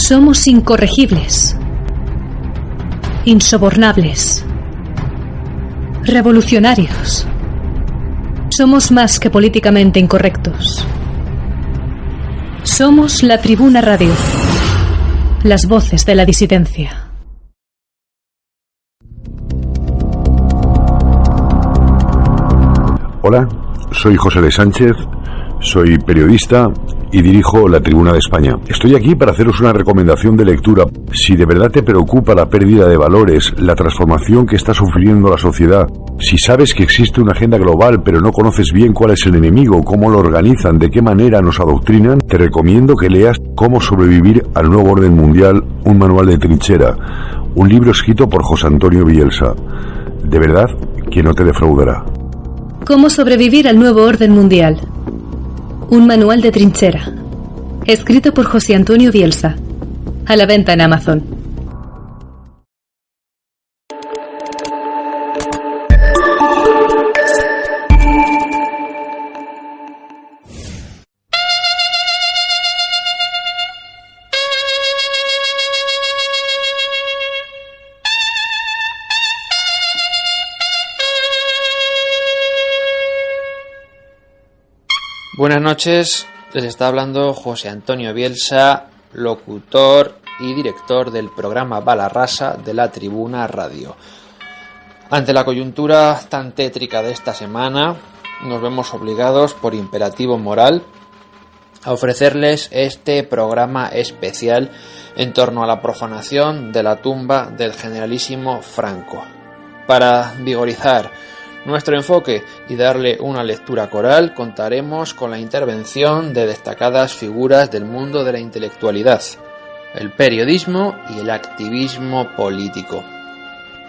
Somos incorregibles, insobornables, revolucionarios. Somos más que políticamente incorrectos. Somos La Tribuna Radio, las voces de la disidencia. Hola, soy José de Sánchez, soy periodista y dirijo La Tribuna de España. Estoy aquí para haceros una recomendación de lectura. Si de verdad te preocupa la pérdida de valores, la transformación que está sufriendo la sociedad, si sabes que existe una agenda global pero no conoces bien cuál es el enemigo, cómo lo organizan, de qué manera nos adoctrinan, te recomiendo que leas Cómo sobrevivir al nuevo orden mundial, un manual de trinchera, un libro escrito por José Antonio Bielsa. De verdad que no te defraudará. Cómo sobrevivir al nuevo orden mundial. Un manual de trinchera. Escrito por José Antonio Bielsa. A la venta en Amazon. Buenas noches, les está hablando José Antonio Bielsa, locutor y director del programa Balarrasa de La Tribuna Radio. Ante la coyuntura tan tétrica de esta semana, nos vemos obligados por imperativo moral a ofrecerles este programa especial en torno a la profanación de la tumba del generalísimo Franco. Para vigorizar nuestro enfoque y darle una lectura coral, contaremos con la intervención de destacadas figuras del mundo de la intelectualidad, el periodismo y el activismo político.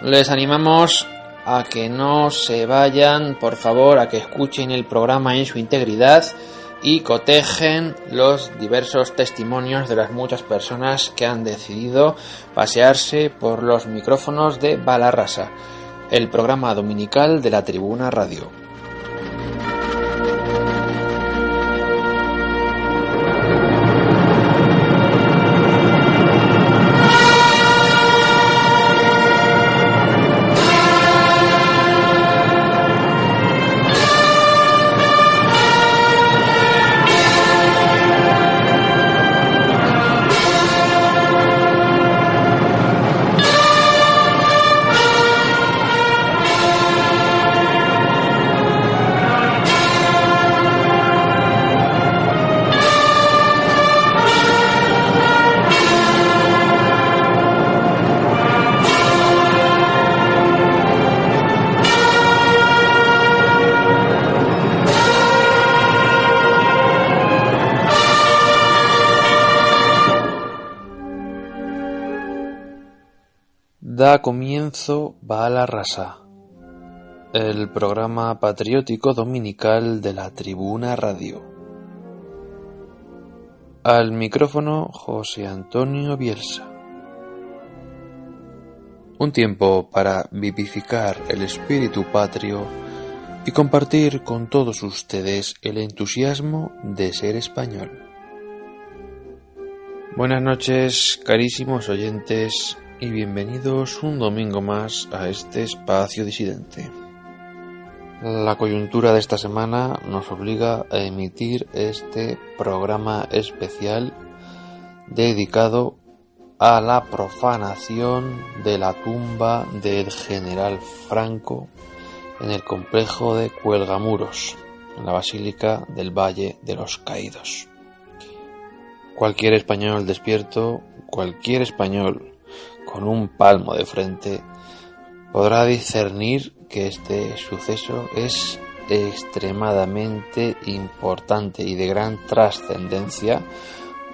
Les animamos a que no se vayan, por favor, a que escuchen el programa en su integridad y cotejen los diversos testimonios de las muchas personas que han decidido pasearse por los micrófonos de Balarrasa, el programa dominical de La Tribuna Radio. Da comienzo Balarrasa, el programa patriótico dominical de La Tribuna Radio. Al micrófono José Antonio Bielsa. Un tiempo para vivificar el espíritu patrio y compartir con todos ustedes el entusiasmo de ser español. Buenas noches, carísimos oyentes, y bienvenidos un domingo más a este espacio disidente. La coyuntura de esta semana nos obliga a emitir este programa especial dedicado a la profanación de la tumba del general Franco en el complejo de Cuelgamuros, en la Basílica del Valle de los Caídos. Cualquier español despierto, cualquier español con un palmo de frente, podrá discernir que este suceso es extremadamente importante y de gran trascendencia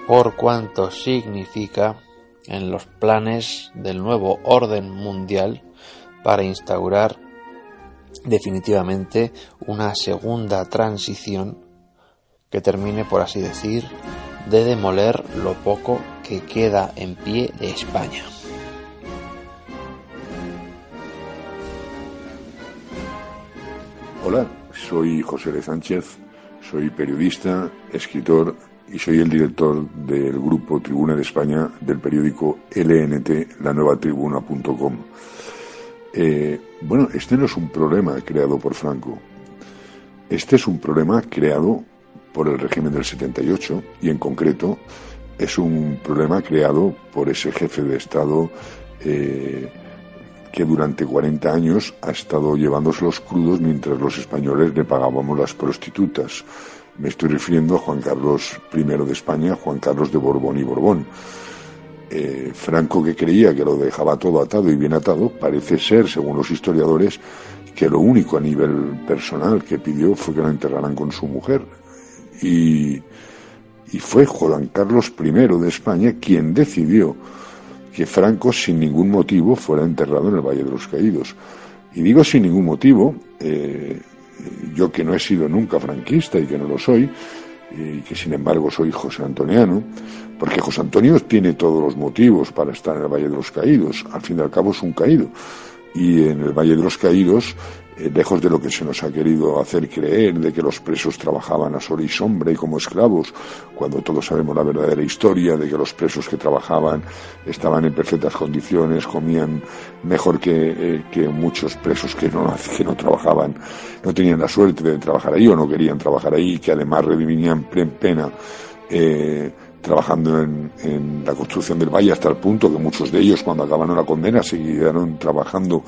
por cuanto significa en los planes del nuevo orden mundial para instaurar definitivamente una segunda transición que termine, por así decir, de demoler lo poco que queda en pie de España. Hola, soy José de Sánchez, soy periodista, escritor y soy el director del grupo Tribuna de España del periódico LNT, lanuevatribuna.com. Bueno, este no es un problema creado por Franco. Este es un problema creado por el régimen del 78 y en concreto es un problema creado por ese jefe de Estado que durante 40 años ha estado llevándose los crudos mientras los españoles le pagábamos las prostitutas. Me estoy refiriendo a Juan Carlos I de España, Juan Carlos de Borbón y Borbón. Franco, que creía que lo dejaba todo atado y bien atado, parece ser, según los historiadores, que lo único a nivel personal que pidió fue que lo enterraran con su mujer. Y fue Juan Carlos I de España quien decidió que Franco sin ningún motivo fuera enterrado en el Valle de los Caídos. Y digo sin ningún motivo, yo que no he sido nunca franquista y que no lo soy, y que sin embargo soy josé antoniano, porque José Antonio tiene todos los motivos para estar en el Valle de los Caídos. Al fin y al cabo es un caído. Y en el Valle de los Caídos, lejos de lo que se nos ha querido hacer creer, de que los presos trabajaban a sol y sombra y como esclavos, cuando todos sabemos la verdadera historia de que los presos que trabajaban estaban en perfectas condiciones, comían mejor que muchos presos que no trabajaban, no tenían la suerte de trabajar ahí o no querían trabajar ahí, que además rediminían pena trabajando en la construcción del valle, hasta el punto que muchos de ellos, cuando acabaron la condena, siguieron trabajando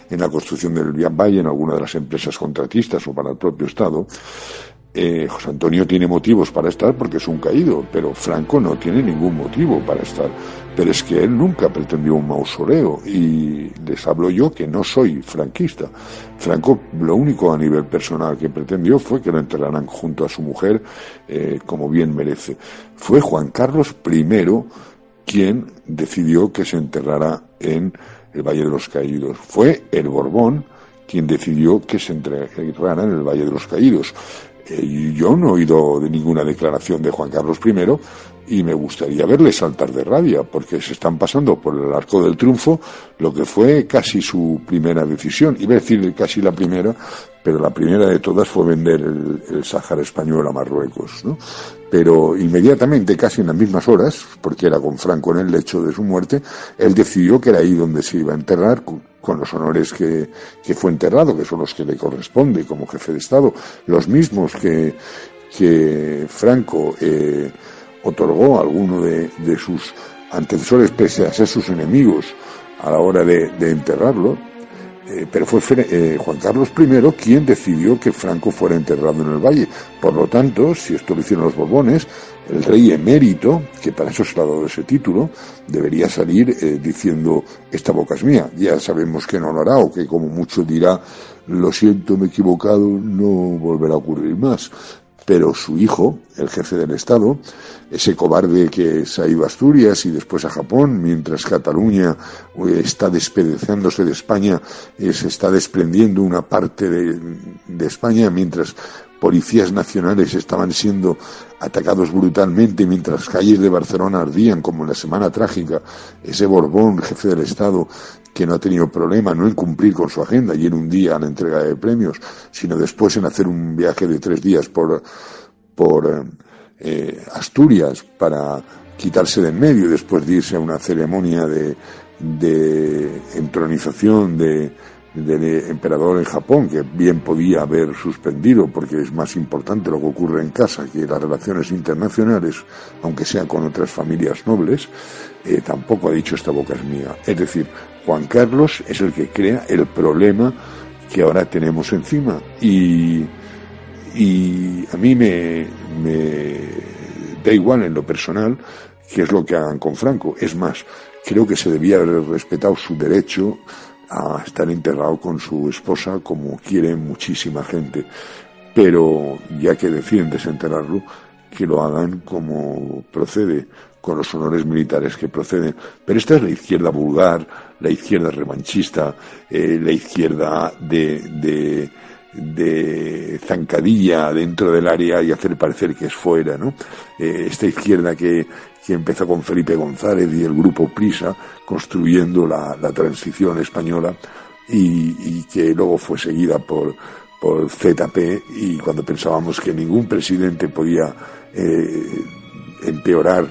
en la construcción del valle en alguna de las empresas contratistas o para el propio Estado. José Antonio tiene motivos para estar porque es un caído, pero Franco no tiene ningún motivo para estar. Pero es que él nunca pretendió un mausoleo, y les hablo yo que no soy franquista. Franco lo único a nivel personal que pretendió fue que lo enterraran junto a su mujer, como bien merece. Fue Juan Carlos I quien decidió que se enterrara en el Valle de los Caídos. Fue el Borbón quien decidió que se enterrara en el Valle de los Caídos. Yo no he oído de ninguna declaración de Juan Carlos I y me gustaría verle saltar de rabia, porque se están pasando por el arco del triunfo lo que fue casi su primera decisión. Iba a decir casi la primera, pero la primera de todas fue vender el Sáhara español a Marruecos, ¿no? Pero inmediatamente, casi en las mismas horas, porque era con Franco en el lecho de su muerte, él decidió que era ahí donde se iba a enterrar, con los honores que fue enterrado, que son los que le corresponde como jefe de Estado, los mismos que Franco otorgó a alguno de sus antecesores, pese a ser sus enemigos, a la hora de enterrarlo. Pero fue Juan Carlos I quien decidió que Franco fuera enterrado en el valle. Por lo tanto, si esto lo hicieron los Borbones, el rey emérito, que para eso se le ha dado ese título, debería salir diciendo: esta boca es mía. Ya sabemos que no lo hará, o que como mucho dirá: lo siento, me he equivocado, no volverá a ocurrir más. Pero su hijo, el jefe del Estado, ese cobarde que se ha ido a Asturias y después a Japón, mientras Cataluña está despedazándose de España, se está desprendiendo una parte de España, mientras policías nacionales estaban siendo atacados brutalmente, mientras calles de Barcelona ardían como en la Semana Trágica, ese Borbón, jefe del Estado, que no ha tenido problema no en cumplir con su agenda y en un día la entrega de premios, sino después en hacer un viaje de 3 días por Asturias para quitarse de en medio, después de irse a una ceremonia de entronización del emperador en Japón, que bien podía haber suspendido, porque es más importante lo que ocurre en casa que las relaciones internacionales, aunque sea con otras familias nobles. Tampoco ha dicho: esta boca es mía. Es decir, Juan Carlos es el que crea el problema que ahora tenemos encima, y a mí me da igual en lo personal qué es lo que hagan con Franco. Es más, creo que se debía haber respetado su derecho a estar enterrado con su esposa, como quiere muchísima gente, pero ya que deciden desenterrarlo, que lo hagan como procede, con los honores militares que proceden. Pero esta es la izquierda vulgar, la izquierda revanchista, la izquierda de zancadilla dentro del área y hacer parecer que es fuera, ¿no? Esta izquierda que empezó con Felipe González y el grupo Prisa, construyendo la transición española, y que luego fue seguida por ZP, y cuando pensábamos que ningún presidente podía empeorar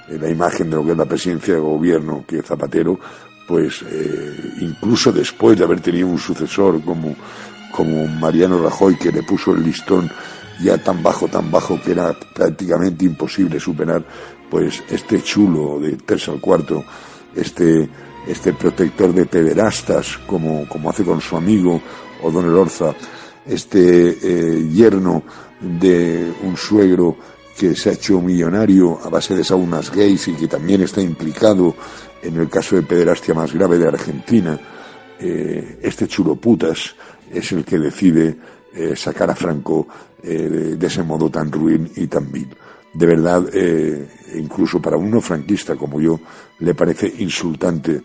la imagen de lo que es la presidencia de gobierno que Zapatero, pues incluso después de haber tenido un sucesor como Mariano Rajoy, que le puso el listón ya tan bajo que era prácticamente imposible superar, pues este chulo de 3 al 4, este protector de pederastas, como hace con su amigo O'Donnell Orza, yerno de un suegro que se ha hecho millonario a base de saunas gays y que también está implicado en el caso de pederastia más grave de Argentina. Este chuloputas es el que decide sacar a Franco de ese modo tan ruin y tan vil. De verdad, incluso para un no franquista como yo, le parece insultante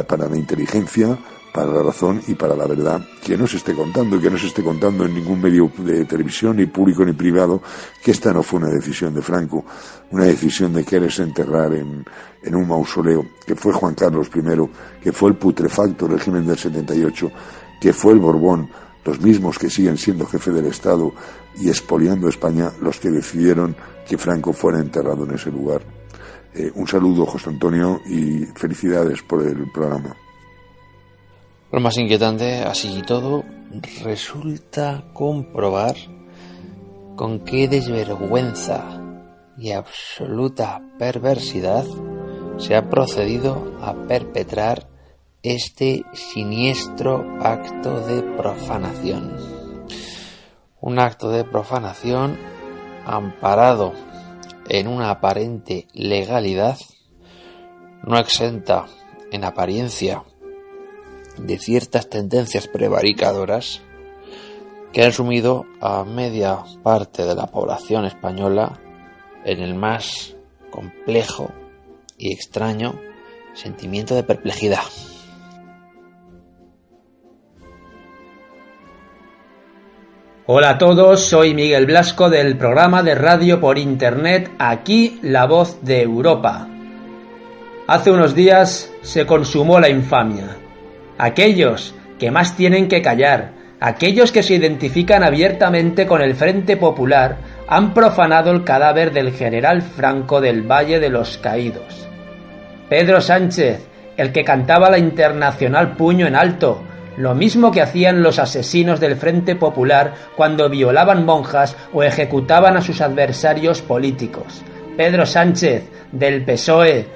para la inteligencia, para la razón y para la verdad que no se esté contando, y que no se esté contando en ningún medio de televisión, ni público ni privado, que esta no fue una decisión de Franco, una decisión de quererse enterrar en un mausoleo, que fue Juan Carlos I, que fue el putrefacto régimen del 78, que fue el Borbón, los mismos que siguen siendo jefe del Estado y expoliando España, los que decidieron que Franco fuera enterrado en ese lugar. Un saludo, José Antonio, y felicidades por el programa. Lo más inquietante, así y todo, resulta comprobar con qué desvergüenza y absoluta perversidad se ha procedido a perpetrar este siniestro acto de profanación. Un acto de profanación amparado en una aparente legalidad, no exenta en apariencia de ciertas tendencias prevaricadoras que han sumido a media parte de la población española en el más complejo y extraño sentimiento de perplejidad. Hola a todos, soy Miguel Blasco del programa de radio por internet Aquí la Voz de Europa. Hace unos días se consumó la infamia. Aquellos que más tienen que callar, aquellos que se identifican abiertamente con el Frente Popular, han profanado el cadáver del general Franco del Valle de los Caídos. Pedro Sánchez, el que cantaba la internacional puño en alto, lo mismo que hacían los asesinos del Frente Popular cuando violaban monjas o ejecutaban a sus adversarios políticos. Pedro Sánchez, del PSOE,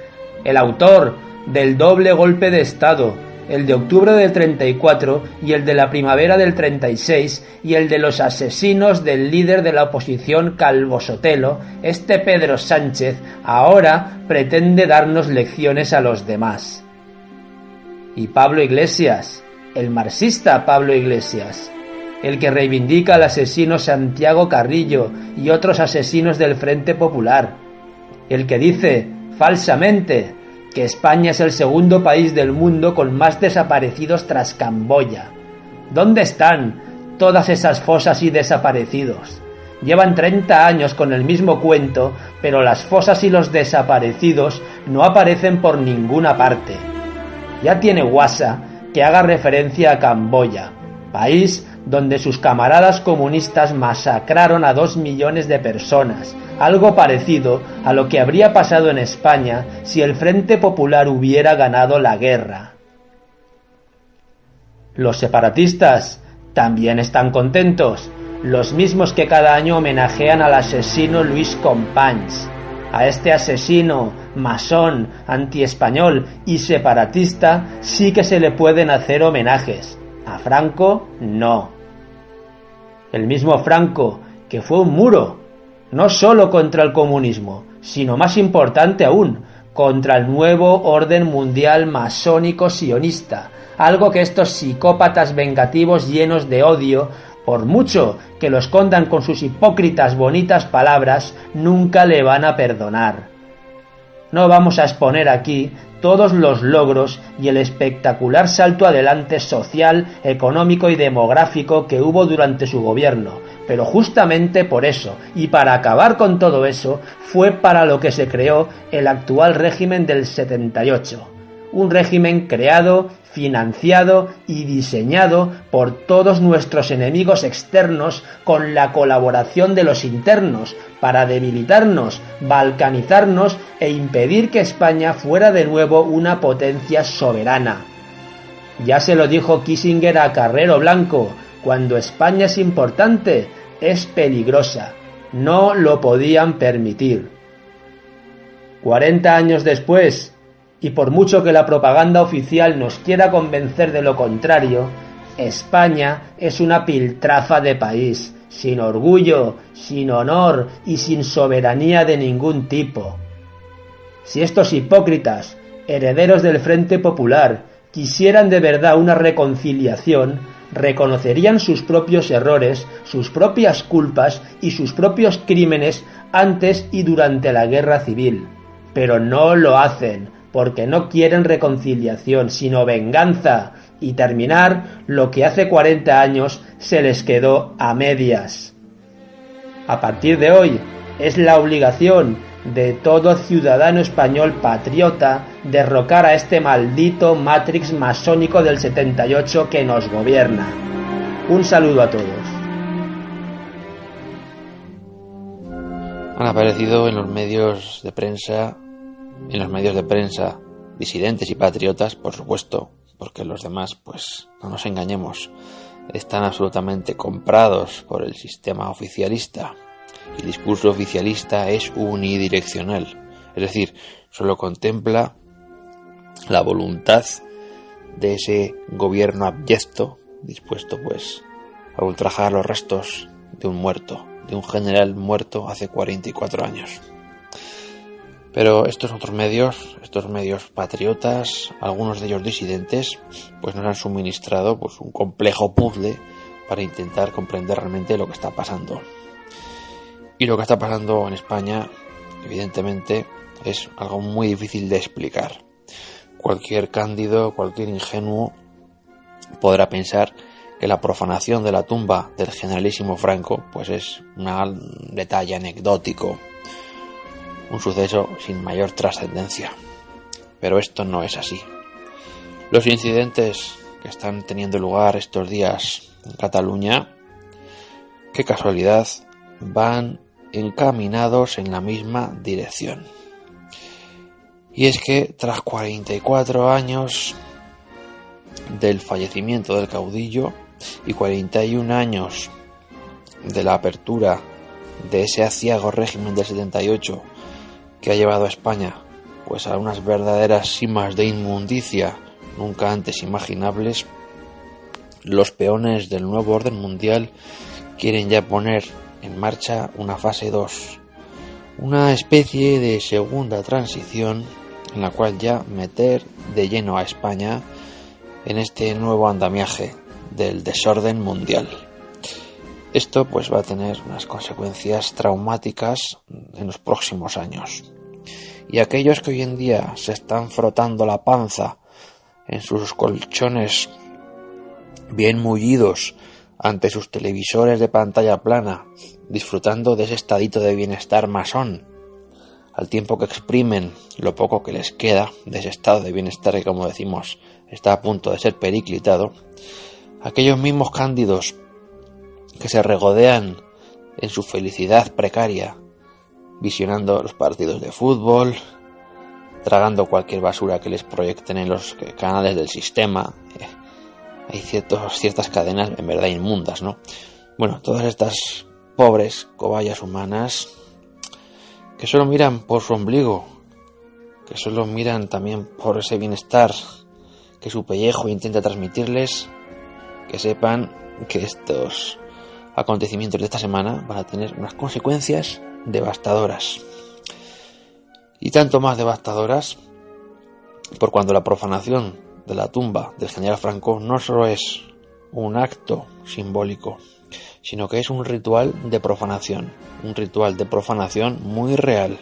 el autor del doble golpe de Estado, el de octubre del 34 y el de la primavera del 36, y el de los asesinos del líder de la oposición Calvo Sotelo, este Pedro Sánchez ahora pretende darnos lecciones a los demás. Y Pablo Iglesias, el marxista Pablo Iglesias, el que reivindica al asesino Santiago Carrillo y otros asesinos del Frente Popular, el que dice, falsamente, que España es el segundo país del mundo con más desaparecidos tras Camboya. ¿Dónde están todas esas fosas y desaparecidos? Llevan 30 años con el mismo cuento, pero las fosas y los desaparecidos no aparecen por ninguna parte. Ya tiene guasa que haga referencia a Camboya, país donde sus camaradas comunistas masacraron a 2 millones de personas, algo parecido a lo que habría pasado en España si el Frente Popular hubiera ganado la guerra. Los separatistas también están contentos, los mismos que cada año homenajean al asesino Luis Companys. A este asesino, masón, antiespañol y separatista sí que se le pueden hacer homenajes. A Franco, no. El mismo Franco, que fue un muro, no solo contra el comunismo, sino más importante aún, contra el nuevo orden mundial masónico sionista, algo que estos psicópatas vengativos llenos de odio, por mucho que lo escondan con sus hipócritas bonitas palabras, nunca le van a perdonar. No vamos a exponer aquí todos los logros y el espectacular salto adelante social, económico y demográfico que hubo durante su gobierno, pero justamente por eso, y para acabar con todo eso, fue para lo que se creó el actual régimen del 78. un régimen creado, financiado y diseñado por todos nuestros enemigos externos con la colaboración de los internos para debilitarnos, balcanizarnos e impedir que España fuera de nuevo una potencia soberana. Ya se lo dijo Kissinger a Carrero Blanco: cuando España es importante, es peligrosa. No lo podían permitir. 40 años después, y por mucho que la propaganda oficial nos quiera convencer de lo contrario, España es una piltrafa de país, sin orgullo, sin honor y sin soberanía de ningún tipo. Si estos hipócritas, herederos del Frente Popular, quisieran de verdad una reconciliación, reconocerían sus propios errores, sus propias culpas y sus propios crímenes antes y durante la guerra civil. Pero no lo hacen, porque no quieren reconciliación, sino venganza, y terminar lo que hace 40 años se les quedó a medias. A partir de hoy, es la obligación de todo ciudadano español patriota derrocar a este maldito Matrix masónico del 78 que nos gobierna. Un saludo a todos. Han aparecido en los medios de prensa disidentes y patriotas, por supuesto, porque los demás, pues no nos engañemos, están absolutamente comprados por el sistema oficialista. El discurso oficialista es unidireccional, es decir, solo contempla la voluntad de ese gobierno abyecto dispuesto pues a ultrajar los restos de un muerto, de un general muerto hace 44 años. Pero estos medios patriotas, algunos de ellos disidentes, pues nos han suministrado pues un complejo puzzle para intentar comprender realmente lo que está pasando. Y lo que está pasando en España, evidentemente, es algo muy difícil de explicar. Cualquier cándido, cualquier ingenuo podrá pensar que la profanación de la tumba del generalísimo Franco pues es un detalle anecdótico, un suceso sin mayor trascendencia. Pero esto no es así. Los incidentes que están teniendo lugar estos días en Cataluña, qué casualidad, van encaminados en la misma dirección. Y es que tras 44 años del fallecimiento del caudillo y 41 años de la apertura de ese aciago régimen del 78 que ha llevado a España pues a unas verdaderas cimas de inmundicia nunca antes imaginables, los peones del nuevo orden mundial quieren ya poner en marcha una fase 2, una especie de segunda transición en la cual ya meter de lleno a España en este nuevo andamiaje del desorden mundial. Esto pues va a tener unas consecuencias traumáticas en los próximos años. Y aquellos que hoy en día se están frotando la panza en sus colchones bien mullidos ante sus televisores de pantalla plana, disfrutando de ese estadito de bienestar masón, al tiempo que exprimen lo poco que les queda de ese estado de bienestar que, como decimos, está a punto de ser periclitado, aquellos mismos cándidos que se regodean en su felicidad precaria, visionando los partidos de fútbol, tragando cualquier basura que les proyecten en los canales del sistema. Hay ciertas cadenas en verdad inmundas, ¿no? Bueno, todas estas pobres cobayas humanas que solo miran por su ombligo, que solo miran también por ese bienestar que su pellejo intenta transmitirles, que sepan que estos acontecimientos de esta semana van a tener unas consecuencias devastadoras. Y tanto más devastadoras por cuando la profanación de la tumba del general Franco no solo es un acto simbólico, sino que es un ritual de profanación muy real.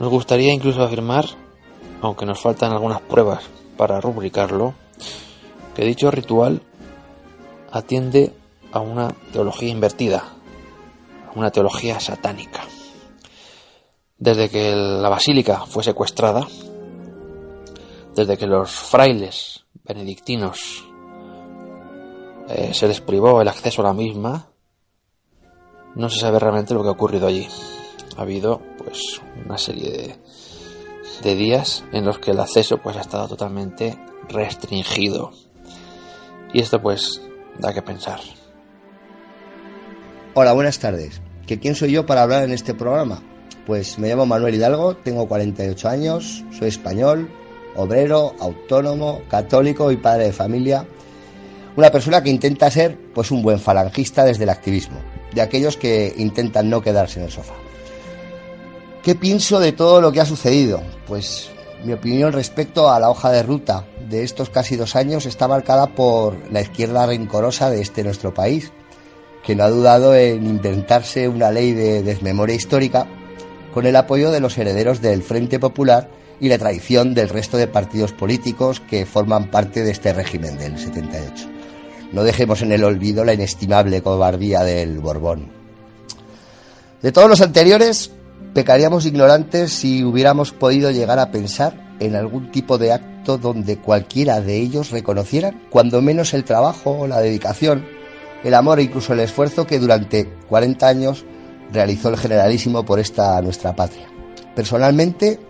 Nos gustaría incluso afirmar, aunque nos faltan algunas pruebas para rubricarlo, que dicho ritual atiende a una teología invertida, a una teología satánica. Desde que la basílica fue secuestrada, desde que los frailes benedictinos se les privó el acceso a la misma, no se sabe realmente lo que ha ocurrido allí. Ha habido pues una serie de días en los que el acceso pues ha estado totalmente restringido, y esto pues da que pensar. Hola, buenas tardes. ¿Quién soy yo para hablar en este programa? Pues me llamo Manuel Hidalgo, tengo 48 años, soy español, obrero, autónomo, católico y padre de familia. Una persona que intenta ser pues un buen falangista desde el activismo, de aquellos que intentan no quedarse en el sofá. ¿Qué pienso de todo lo que ha sucedido? Pues mi opinión respecto a la hoja de ruta de estos casi 2 años está marcada por la izquierda rencorosa de nuestro país, que no ha dudado en inventarse una ley de desmemoria histórica con el apoyo de los herederos del Frente Popular y la traición del resto de partidos políticos que forman parte de este régimen del 78. No dejemos en el olvido la inestimable cobardía del Borbón. De todos los anteriores, pecaríamos ignorantes si hubiéramos podido llegar a pensar en algún tipo de acto donde cualquiera de ellos reconocieran, cuando menos, el trabajo, la dedicación, el amor e incluso el esfuerzo que durante 40 años realizó el Generalísimo por esta nuestra patria. Personalmente,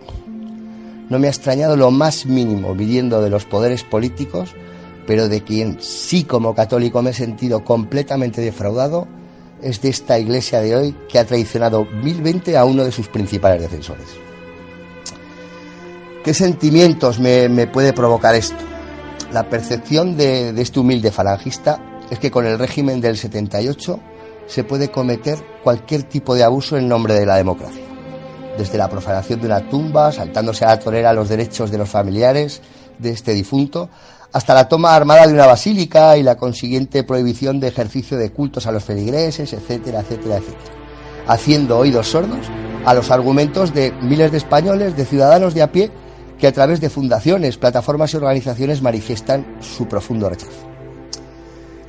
no me ha extrañado lo más mínimo viniendo de los poderes políticos, pero de quien sí, como católico, me he sentido completamente defraudado es de esta Iglesia de hoy, que ha traicionado vilmente a uno de sus principales defensores. ¿Qué sentimientos me puede provocar esto? La percepción de este humilde falangista es que con el régimen del 78 se puede cometer cualquier tipo de abuso en nombre de la democracia. Desde la profanación de una tumba, saltándose a la torera los derechos de los familiares de este difunto, hasta la toma armada de una basílica y la consiguiente prohibición de ejercicio de cultos a los feligreses, etcétera, etcétera, etcétera, haciendo oídos sordos a los argumentos de miles de españoles, de ciudadanos de a pie, que a través de fundaciones, plataformas y organizaciones manifiestan su profundo rechazo.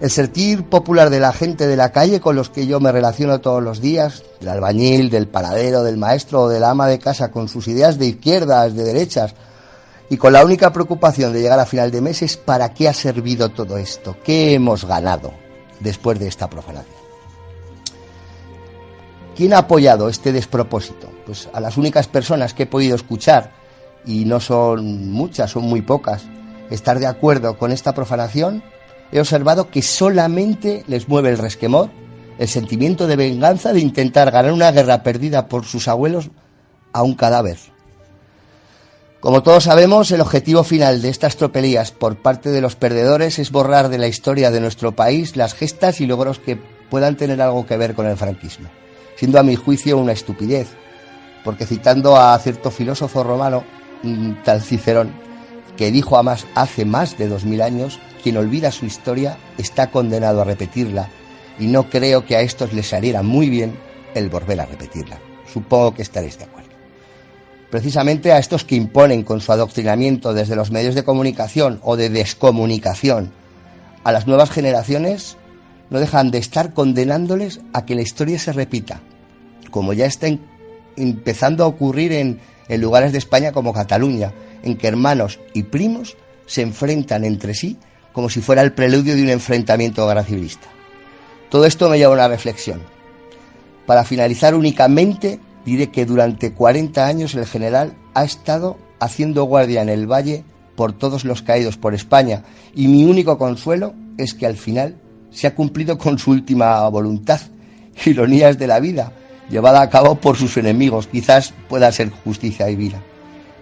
El sentir popular de la gente de la calle con los que yo me relaciono todos los días, del albañil, del panadero, del maestro o de la ama de casa, con sus ideas de izquierdas, de derechas, y con la única preocupación de llegar a final de mes, es ¿para qué ha servido todo esto? ¿Qué hemos ganado después de esta profanación? ¿Quién ha apoyado este despropósito? Pues a las únicas personas que he podido escuchar, y no son muchas, son muy pocas, estar de acuerdo con esta profanación, he observado que solamente les mueve el resquemor, el sentimiento de venganza de intentar ganar una guerra perdida por sus abuelos a un cadáver. Como todos sabemos, el objetivo final de estas tropelías por parte de los perdedores es borrar de la historia de nuestro país las gestas y logros que puedan tener algo que ver con el franquismo, siendo a mi juicio una estupidez, porque citando a cierto filósofo romano, tal Cicerón, que dijo hace más de 2000 años, quien olvida su historia está condenado a repetirla, y no creo que a estos les saliera muy bien el volver a repetirla. Supongo que estaréis de acuerdo. Precisamente a estos que imponen con su adoctrinamiento desde los medios de comunicación o de descomunicación a las nuevas generaciones, no dejan de estar condenándoles a que la historia se repita, como ya está empezando a ocurrir en lugares de España como Cataluña, en que hermanos y primos se enfrentan entre sí como si fuera el preludio de un enfrentamiento guerra civilista. Todo esto me lleva a una reflexión. Para finalizar, únicamente diré que durante 40 años el general ha estado haciendo guardia en el valle por todos los caídos por España, y mi único consuelo es que al final se ha cumplido con su última voluntad. Ironías de la vida, llevada a cabo por sus enemigos. Quizás pueda ser justicia divina,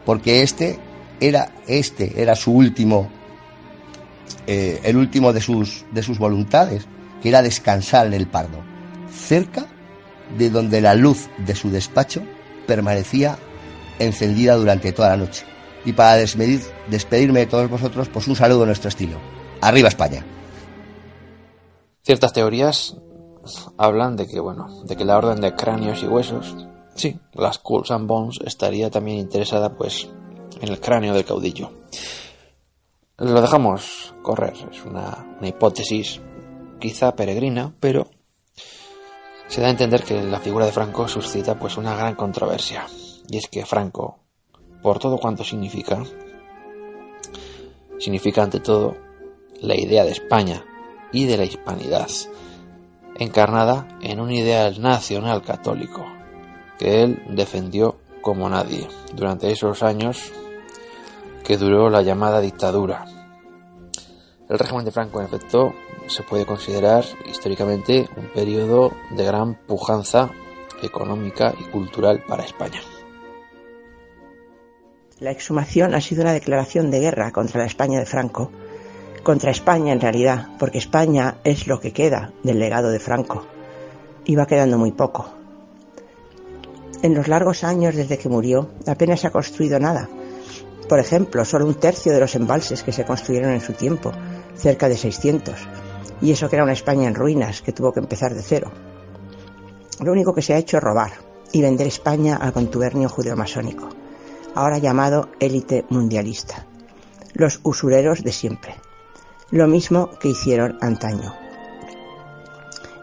porque este era su último, el último de sus voluntades, que era descansar en el Pardo, cerca de donde la luz de su despacho permanecía encendida durante toda la noche. Y para despedirme de todos vosotros, pues un saludo a nuestro estilo. ¡Arriba España! Ciertas teorías hablan de que la orden de cráneos y huesos, sí, las Skulls and Bones, estaría también interesada pues en el cráneo del caudillo. Lo dejamos correr, es una hipótesis quizá peregrina, pero se da a entender que la figura de Franco suscita pues una gran controversia, y es que Franco, por todo cuanto significa, significa ante todo la idea de España y de la hispanidad, encarnada en un ideal nacional católico que él defendió como nadie durante esos años que duró la llamada dictadura. El régimen de Franco, en efecto, se puede considerar históricamente un periodo de gran pujanza económica y cultural para España. La exhumación ha sido una declaración de guerra contra la España de Franco, contra España en realidad, porque España es lo que queda del legado de Franco, y va quedando muy poco. En los largos años desde que murió, apenas se ha construido nada. Por ejemplo, solo 1/3 de los embalses que se construyeron en su tiempo, cerca de 600, y eso que era una España en ruinas, que tuvo que empezar de cero. Lo único que se ha hecho es robar y vender España al contubernio judeo-masónico, ahora llamado élite mundialista, los usureros de siempre, lo mismo que hicieron antaño.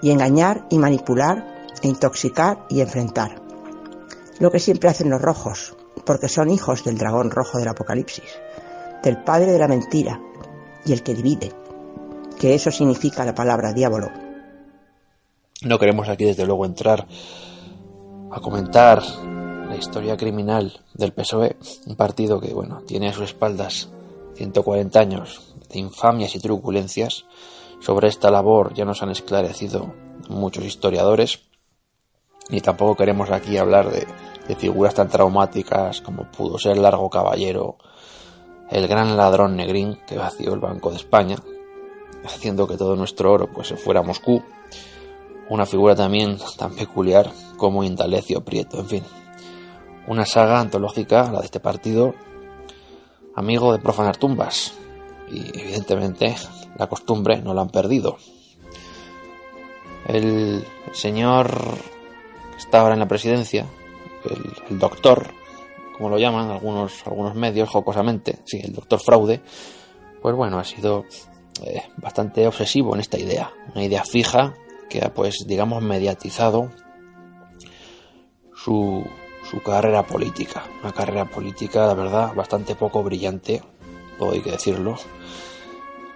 Y engañar y manipular, e intoxicar y enfrentar, lo que siempre hacen los rojos, porque son hijos del dragón rojo del Apocalipsis, del padre de la mentira y el que divide, que eso significa la palabra diablo. No queremos aquí desde luego entrar a comentar la historia criminal del PSOE, un partido que tiene a sus espaldas 140 años de infamias y truculencias. Sobre esta labor ya nos han esclarecido muchos historiadores, ni tampoco queremos aquí hablar de figuras tan traumáticas como pudo ser Largo Caballero, el gran ladrón Negrín que vació el Banco de España, haciendo que todo nuestro oro se fuera a Moscú, una figura también tan peculiar como Indalecio Prieto, en fin, una saga antológica, la de este partido, amigo de profanar tumbas, y evidentemente la costumbre no la han perdido. El señor que está ahora en la presidencia, el doctor, como lo llaman algunos medios jocosamente, sí, el doctor Fraude, ha sido bastante obsesivo en esta idea, una idea fija que ha mediatizado su carrera política, una carrera política, la verdad, bastante poco brillante, todo hay que decirlo,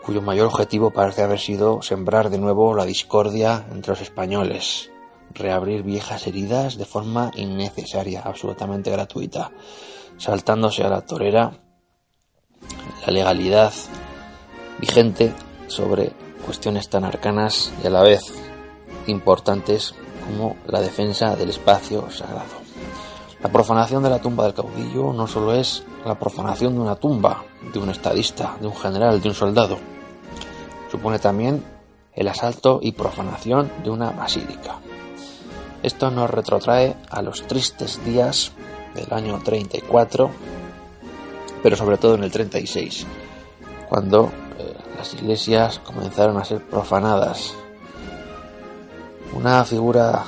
cuyo mayor objetivo parece haber sido sembrar de nuevo la discordia entre los españoles, reabrir viejas heridas de forma innecesaria, absolutamente gratuita, saltándose a la torera la legalidad vigente sobre cuestiones tan arcanas y a la vez importantes como la defensa del espacio sagrado. La profanación de la tumba del caudillo no solo es la profanación de una tumba, de un estadista, de un general, de un soldado, supone también el asalto y profanación de una basílica. Esto nos retrotrae a los tristes días del año 34, pero sobre todo en el 36, cuando las iglesias comenzaron a ser profanadas. Una figura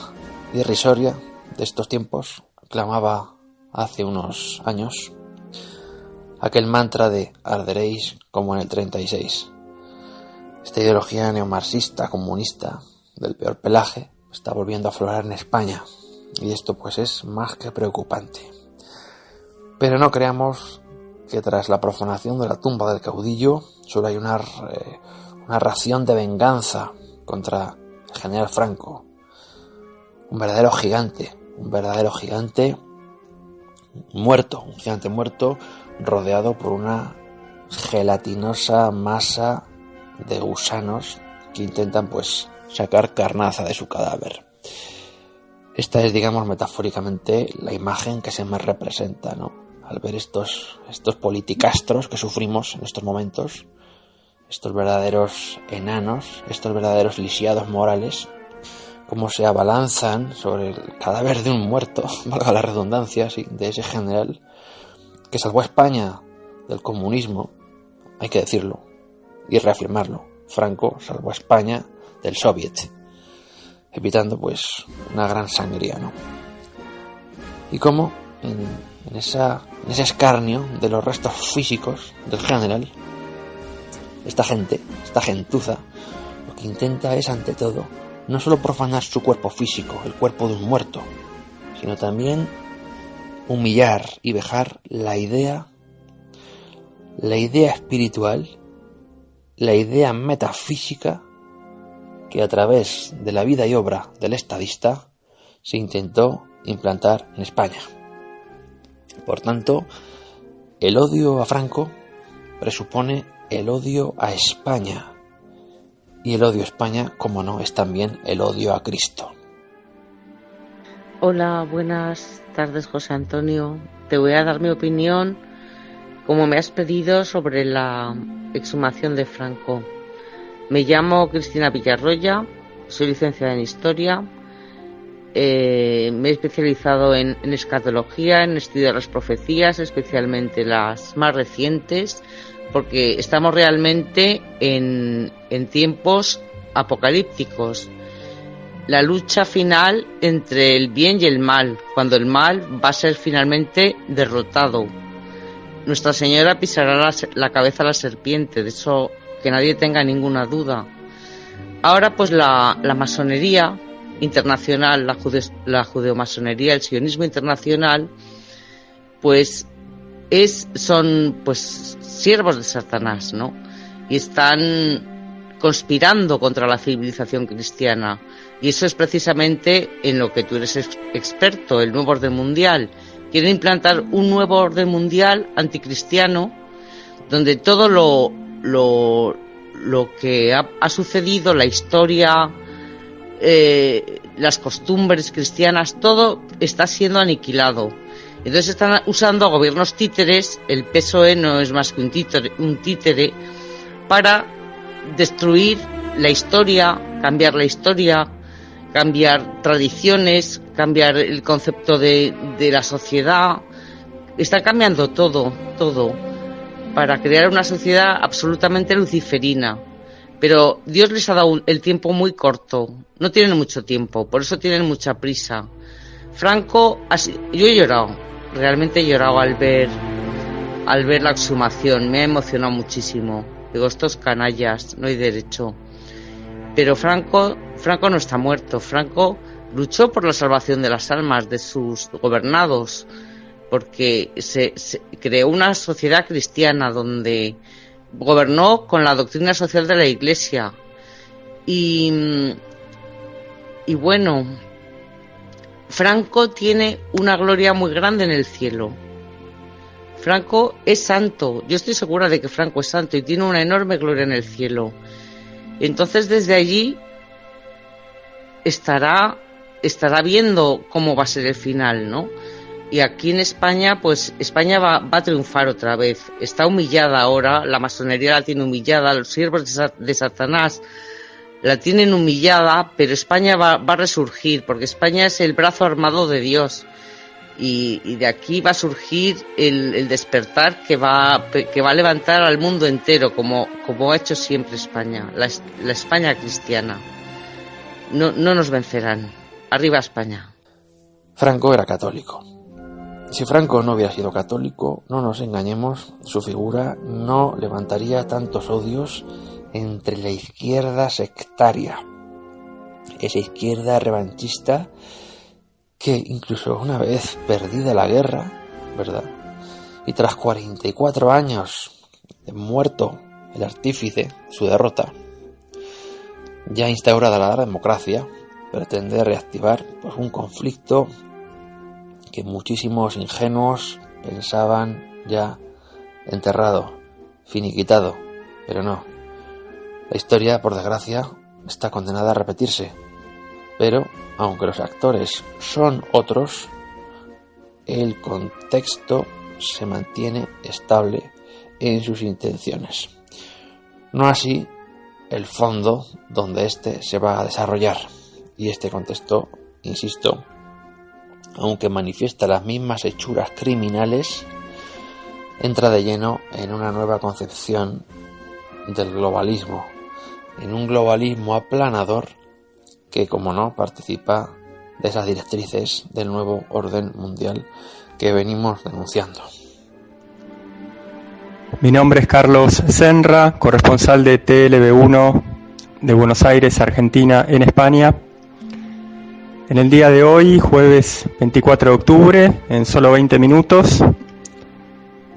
irrisoria de estos tiempos clamaba hace unos años aquel mantra de arderéis como en el 36. Esta ideología neomarxista, comunista, del peor pelaje, está volviendo a aflorar en España, y esto es más que preocupante. Pero no creamos que tras la profanación de la tumba del caudillo solo hay una ración de venganza contra el general Franco, un verdadero gigante muerto, un gigante muerto rodeado por una gelatinosa masa de gusanos que intentan sacar carnaza de su cadáver. Esta es, metafóricamente la imagen que se me representa, al ver estos politicastros que sufrimos en estos momentos, estos verdaderos enanos, estos verdaderos lisiados morales, cómo se abalanzan sobre el cadáver de un muerto, valga la redundancia, sí, de ese general que salvó a España del comunismo, hay que decirlo y reafirmarlo. Franco salvó a España del Soviet, evitando una gran sangría, Y cómo en ese escarnio de los restos físicos del general, esta gentuza, lo que intenta es, ante todo, no solo profanar su cuerpo físico, el cuerpo de un muerto, sino también humillar y vejar la idea la idea espiritual, la idea metafísica que a través de la vida y obra del estadista se intentó implantar en España. Por tanto, el odio a Franco presupone el odio a España, y el odio a España, como no, es también el odio a Cristo. Hola, buenas tardes, José Antonio. Te voy a dar mi opinión, como me has pedido, sobre la exhumación de Franco. Me llamo Cristina Villarroya, soy licenciada en Historia, me he especializado en escatología, en estudiar las profecías, especialmente las más recientes, porque estamos realmente en tiempos apocalípticos. La lucha final entre el bien y el mal, cuando el mal va a ser finalmente derrotado. Nuestra Señora pisará la cabeza a la serpiente, de eso que nadie tenga ninguna duda. Ahora pues la masonería internacional, la judeomasonería, el sionismo internacional, pues son pues siervos de Satanás, ¿no? Y están conspirando contra la civilización cristiana. Y eso es precisamente en lo que tú eres experto, el nuevo orden mundial. Quieren implantar un nuevo orden mundial anticristiano, donde todo lo que ha sucedido, la historia, las costumbres cristianas, todo está siendo aniquilado. Entonces están usando a gobiernos títeres, el PSOE no es más que un títere, para destruir la historia, cambiar tradiciones, cambiar el concepto de la sociedad. Está cambiando todo, para crear una sociedad absolutamente luciferina. Pero Dios les ha dado el tiempo muy corto, no tienen mucho tiempo, por eso tienen mucha prisa. Franco, yo he llorado, realmente he llorado al ver la exhumación, me ha emocionado muchísimo. Digo, estos canallas, no hay derecho. Pero Franco no está muerto. Franco luchó por la salvación de las almas de sus gobernados, porque se creó una sociedad cristiana donde gobernó con la doctrina social de la Iglesia. Y bueno, Franco tiene una gloria muy grande en el cielo. Franco es santo. Yo estoy segura de que Franco es santo y tiene una enorme gloria en el cielo. Entonces desde allí estará viendo cómo va a ser el final, ¿no? Y aquí en España, pues España va a triunfar otra vez. Está humillada ahora, la masonería la tiene humillada, los siervos de Satanás la tienen humillada, pero España va a resurgir, porque España es el brazo armado de Dios. Y de aquí va a surgir el despertar que va a levantar al mundo entero, como ha hecho siempre España, la España cristiana. No nos vencerán. Arriba España. Franco era católico. Si Franco no hubiera sido católico, no nos engañemos, su figura no levantaría tantos odios entre la izquierda sectaria, esa izquierda revanchista que incluso una vez perdida la guerra, ¿verdad? Y tras 44 años de muerto el artífice de su derrota, ya instaurada la democracia, pretende reactivar pues un conflicto que muchísimos ingenuos pensaban ya enterrado, finiquitado, pero no. La historia, por desgracia, está condenada a repetirse, pero aunque los actores son otros, el contexto se mantiene estable en sus intenciones. No así el fondo donde éste se va a desarrollar, y este contexto, insisto, aunque manifiesta las mismas hechuras criminales, entra de lleno en una nueva concepción del globalismo, en un globalismo aplanador que, como no, participa de esas directrices del nuevo orden mundial que venimos denunciando. Mi nombre es Carlos Senra, corresponsal de TLB1 de Buenos Aires, Argentina, en España. En el día de hoy, jueves 24 de octubre, en solo 20 minutos,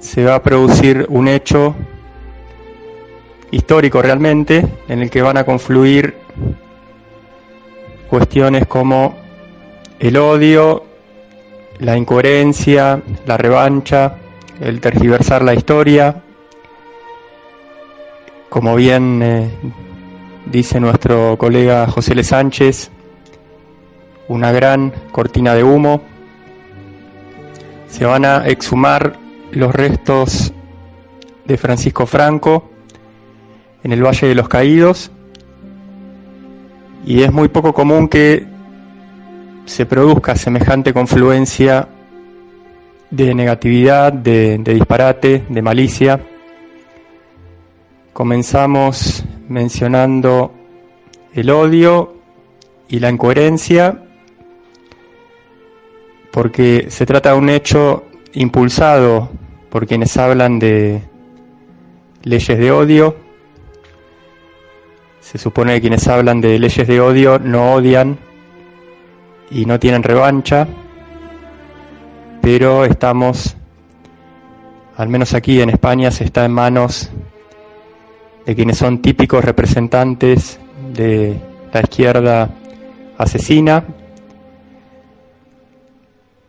se va a producir un hecho histórico realmente, en el que van a confluir cuestiones como el odio, la incoherencia, la revancha, el tergiversar la historia. Como bien dice nuestro colega José L. Sánchez, una gran cortina de humo. Se van a exhumar los restos de Francisco Franco en el Valle de los Caídos, y es muy poco común que se produzca semejante confluencia de negatividad, de disparate, de malicia. Comenzamos mencionando el odio y la incoherencia, porque se trata de un hecho impulsado por quienes hablan de leyes de odio. Se supone que quienes hablan de leyes de odio no odian y no tienen revancha, pero estamos, al menos aquí en España, se está en manos de quienes son típicos representantes de la izquierda asesina.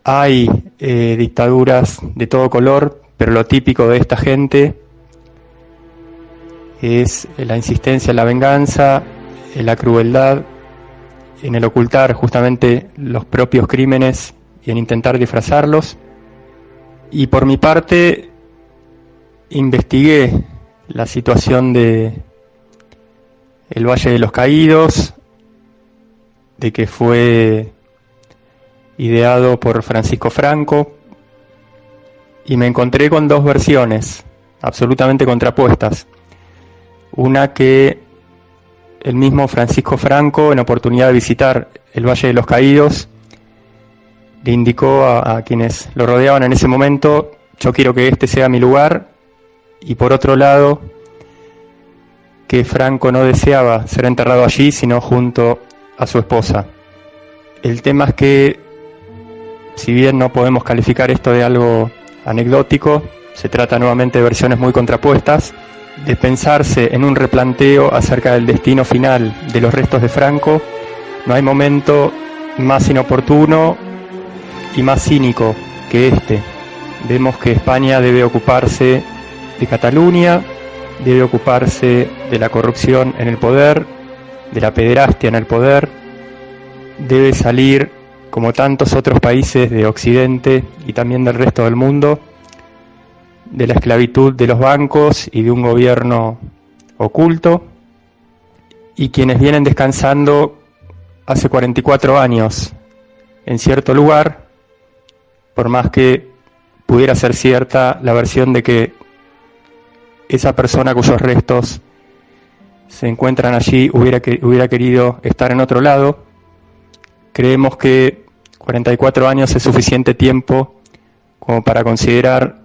Hay dictaduras de todo color, pero lo típico de esta gente es la insistencia en la venganza, en la crueldad, en el ocultar justamente los propios crímenes y en intentar disfrazarlos. Y por mi parte, investigué la situación de el Valle de los Caídos, de que fue ideado por Francisco Franco, y me encontré con dos versiones absolutamente contrapuestas. Una que el mismo Francisco Franco, en oportunidad de visitar el Valle de los Caídos, le indicó a quienes lo rodeaban en ese momento: yo quiero que este sea mi lugar. Y por otro lado, que Franco no deseaba ser enterrado allí, sino junto a su esposa. El tema es que, si bien no podemos calificar esto de algo anecdótico, se trata nuevamente de versiones muy contrapuestas, de pensarse en un replanteo acerca del destino final de los restos de Franco. No hay momento más inoportuno y más cínico que este. Vemos que España debe ocuparse de Cataluña, debe ocuparse de la corrupción en el poder, de la pederastia en el poder, debe salir, como tantos otros países de Occidente y también del resto del mundo, de la esclavitud de los bancos y de un gobierno oculto. Y quienes vienen descansando hace 44 años en cierto lugar, por más que pudiera ser cierta la versión de que esa persona cuyos restos se encuentran allí hubiera querido estar en otro lado, creemos que 44 años es suficiente tiempo como para considerar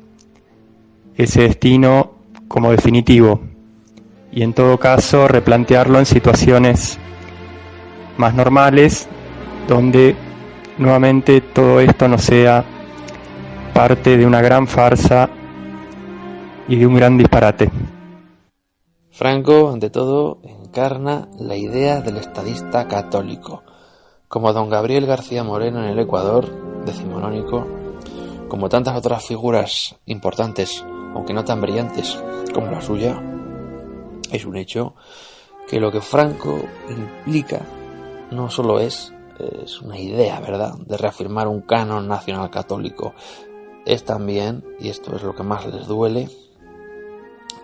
ese destino como definitivo, y en todo caso replantearlo en situaciones más normales, donde nuevamente todo esto no sea parte de una gran farsa y de un gran disparate. Franco, ante todo, encarna la idea del estadista católico, como don Gabriel García Moreno en el Ecuador, decimonónico, como tantas otras figuras importantes, aunque no tan brillantes como la suya. Es un hecho que lo que Franco implica no solo es una idea, ¿verdad?, de reafirmar un canon nacional católico, es también, y esto es lo que más les duele,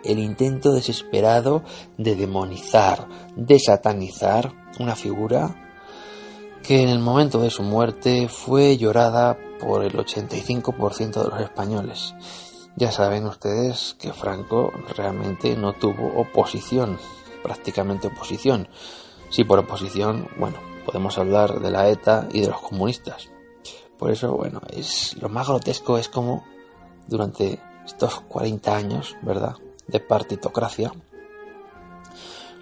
el intento desesperado de demonizar, de satanizar una figura que en el momento de su muerte fue llorada por el 85% de los españoles. Ya saben ustedes que Franco realmente no tuvo oposición, prácticamente oposición. Sí, por oposición, bueno, podemos hablar de la ETA y de los comunistas. Por eso, bueno, lo más grotesco es como durante estos 40 años, ¿verdad?, de partitocracia,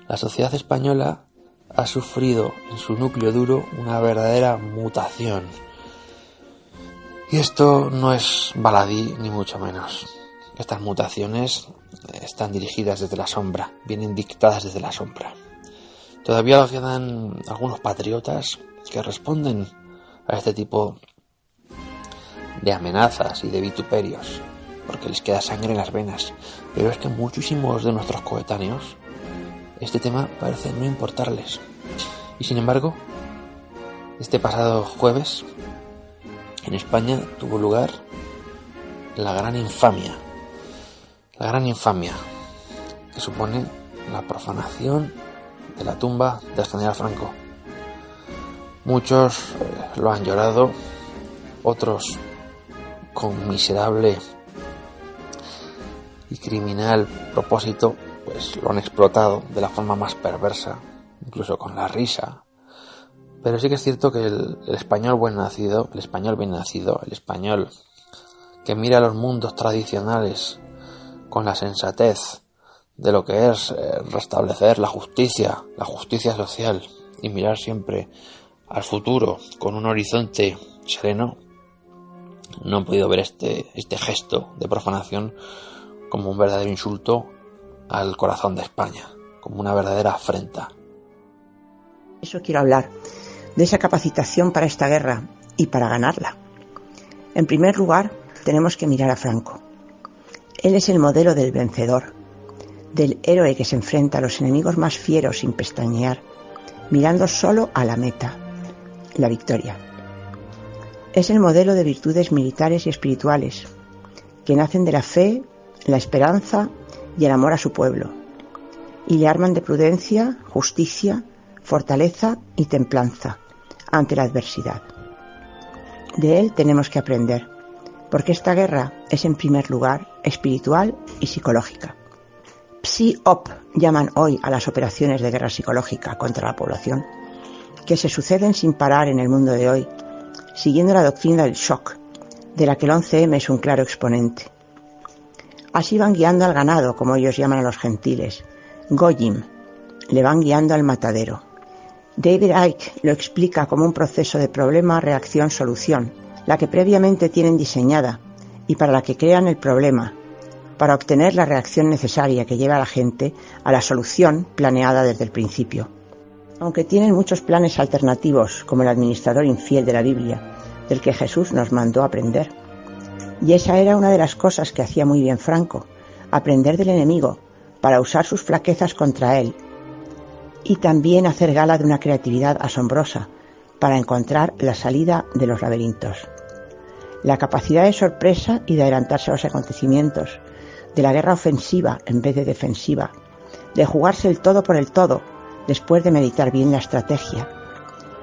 la sociedad española ha sufrido en su núcleo duro una verdadera mutación. Y esto no es baladí ni mucho menos. Estas mutaciones están dirigidas desde la sombra, vienen dictadas desde la sombra. Todavía quedan algunos patriotas que responden a este tipo de amenazas y de vituperios, porque les queda sangre en las venas. Pero es que muchísimos de nuestros coetáneos este tema parece no importarles. Y sin embargo, este pasado jueves en España tuvo lugar la gran infamia que supone la profanación de la tumba del general Franco. Muchos lo han llorado, otros con miserable y criminal propósito pues lo han explotado de la forma más perversa, incluso con la risa. Pero sí que es cierto que el español bien nacido, el español que mira los mundos tradicionales con la sensatez de lo que es restablecer la justicia social y mirar siempre al futuro con un horizonte sereno, no han podido ver este gesto de profanación como un verdadero insulto al corazón de España, como una verdadera afrenta. Eso quiero hablar, de esa capacitación para esta guerra y para ganarla. En primer lugar, tenemos que mirar a Franco. Él es el modelo del vencedor, del héroe que se enfrenta a los enemigos más fieros sin pestañear, mirando solo a la meta, la victoria. Es el modelo de virtudes militares y espirituales, que nacen de la fe, la esperanza y el amor a su pueblo, y le arman de prudencia, justicia, fortaleza y templanza ante la adversidad. De él tenemos que aprender, porque esta guerra es en primer lugar espiritual y psicológica. Psi-op llaman hoy a las operaciones de guerra psicológica contra la población, que se suceden sin parar en el mundo de hoy, siguiendo la doctrina del shock, de la que el 11M es un claro exponente. Así van guiando al ganado, como ellos llaman a los gentiles, Goyim, le van guiando al matadero. David Icke lo explica como un proceso de problema, reacción, solución, la que previamente tienen diseñada y para la que crean el problema, para obtener la reacción necesaria que lleva a la gente a la solución planeada desde el principio. Aunque tienen muchos planes alternativos, como el administrador infiel de la Biblia, del que Jesús nos mandó aprender. Y esa era una de las cosas que hacía muy bien Franco, aprender del enemigo para usar sus flaquezas contra él, y también hacer gala de una creatividad asombrosa para encontrar la salida de los laberintos. La capacidad de sorpresa y de adelantarse a los acontecimientos, de la guerra ofensiva en vez de defensiva, de jugarse el todo por el todo después de meditar bien la estrategia,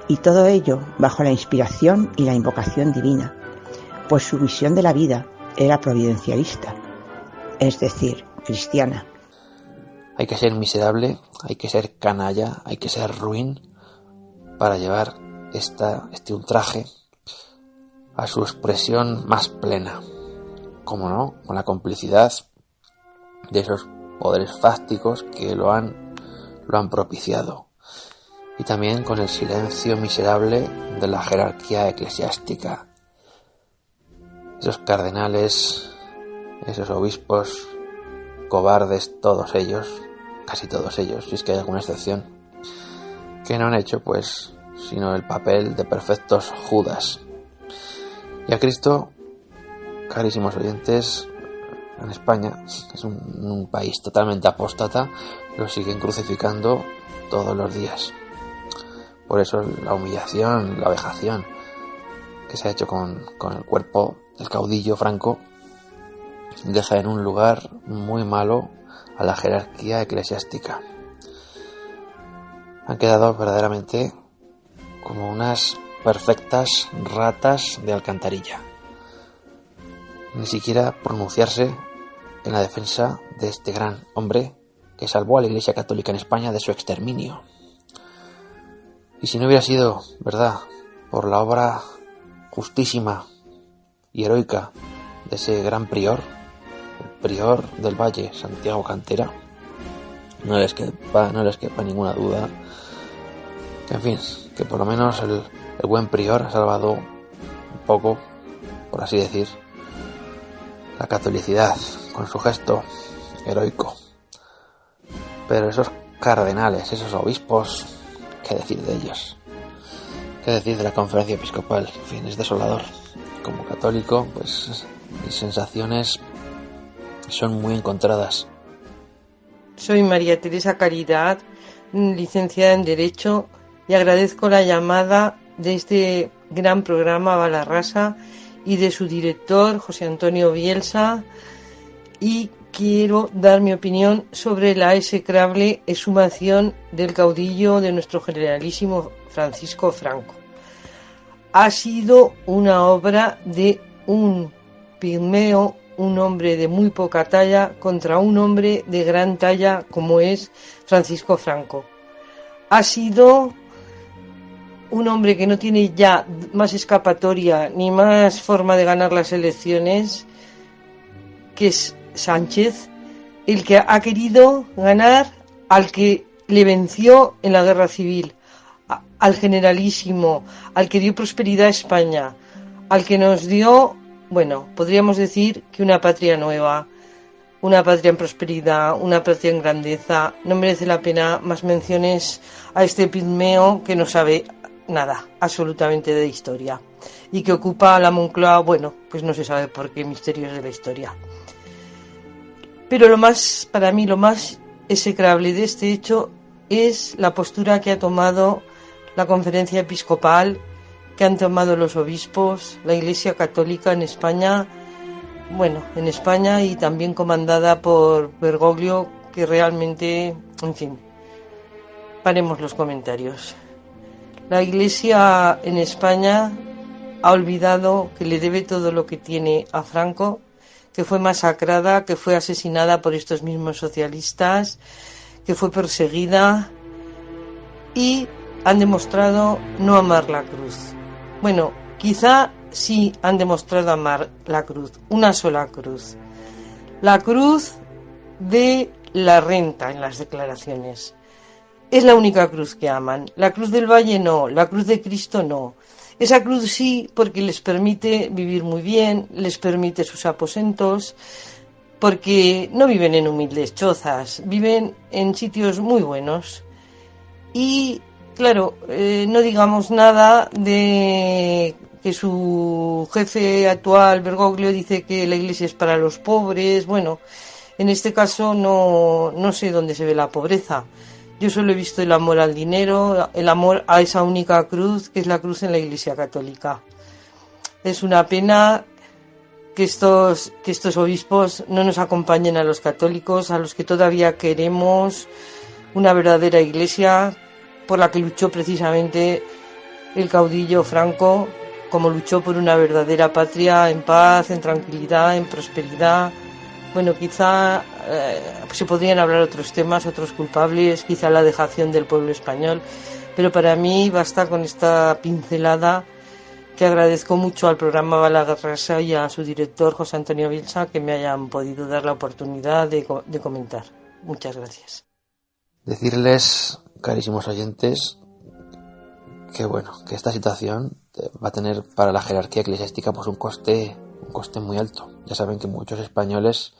y todo ello bajo la inspiración y la invocación divina, pues su visión de la vida era providencialista, es decir, cristiana. Hay que ser miserable, hay que ser canalla, hay que ser ruin para llevar este ultraje a su expresión más plena. Como no, con la complicidad de esos poderes fácticos que lo han propiciado. Y también con el silencio miserable de la jerarquía eclesiástica. Esos cardenales, esos obispos, cobardes todos ellos, casi todos ellos, si es que hay alguna excepción, que no han hecho pues sino el papel de perfectos Judas. Y a Cristo, carísimos oyentes, en España, que es un país totalmente apóstata, lo siguen crucificando todos los días. Por eso la humillación, la vejación que se ha hecho con el cuerpo del caudillo Franco deja en un lugar muy malo a la jerarquía eclesiástica. Han quedado verdaderamente como unas perfectas ratas de alcantarilla. Ni siquiera pronunciarse en la defensa de este gran hombre que salvó a la Iglesia Católica en España de su exterminio. Y si no hubiera sido, ¿verdad?, por la obra justísima y heroica de ese gran prior, el prior del Valle, Santiago Cantera, no les quepa ninguna duda que, en fin, que por lo menos el buen prior ha salvado un poco, por así decir, la catolicidad con su gesto heroico. Pero esos cardenales, esos obispos, ¿qué decir de ellos? ¿Qué decir de la conferencia episcopal? En fin, es desolador. Como católico, pues mis sensaciones son muy encontradas. Soy María Teresa Caridad, licenciada en Derecho, y agradezco la llamada de este gran programa Balarrasa y de su director, José Antonio Bielsa, y quiero dar mi opinión sobre la execrable exhumación del caudillo de nuestro generalísimo Francisco Franco. Ha sido una obra de un pigmeo, un hombre de muy poca talla contra un hombre de gran talla como es Francisco Franco. Ha sido un hombre que no tiene ya más escapatoria ni más forma de ganar las elecciones, que es Sánchez, el que ha querido ganar al que le venció en la guerra civil, al generalísimo, al que dio prosperidad a España, al que nos dio, bueno, podríamos decir que una patria nueva, una patria en prosperidad, una patria en grandeza. No merece la pena más menciones a este pigmeo que no sabe nada, absolutamente, de historia, y que ocupa la Moncloa, bueno, pues no se sabe por qué, misterios de la historia. Pero para mí, lo más execrable de este hecho es la postura que ha tomado la conferencia episcopal, que han tomado los obispos, la Iglesia Católica en España, y también comandada por Bergoglio, que realmente, en fin, paremos los comentarios. La Iglesia en España ha olvidado que le debe todo lo que tiene a Franco, que fue masacrada, que fue asesinada por estos mismos socialistas, que fue perseguida, y han demostrado no amar la cruz. Bueno, quizá sí han demostrado amar la cruz, una sola cruz. La cruz de la renta en las declaraciones. Es la única cruz que aman. La cruz del Valle no, la cruz de Cristo no. Esa cruz sí, porque les permite vivir muy bien, les permite sus aposentos, porque no viven en humildes chozas, viven en sitios muy buenos. Y claro, no digamos nada de que su jefe actual, Bergoglio, dice que la Iglesia es para los pobres. Bueno, en este caso no sé dónde se ve la pobreza. Yo solo he visto el amor al dinero, el amor a esa única cruz, que es la cruz en la Iglesia Católica. Es una pena que estos obispos no nos acompañen a los católicos, a los que todavía queremos una verdadera Iglesia, por la que luchó precisamente el caudillo Franco, como luchó por una verdadera patria en paz, en tranquilidad, en prosperidad. Bueno, quizá se podrían hablar otros temas, otros culpables, quizá la dejación del pueblo español, pero para mí basta con esta pincelada, que agradezco mucho al programa Balarrasa y a su director, José Antonio Bielsa, que me hayan podido dar la oportunidad de comentar. Muchas gracias. Decirles, carísimos oyentes, que esta situación va a tener para la jerarquía eclesiástica pues un coste muy alto. Ya saben que muchos españoles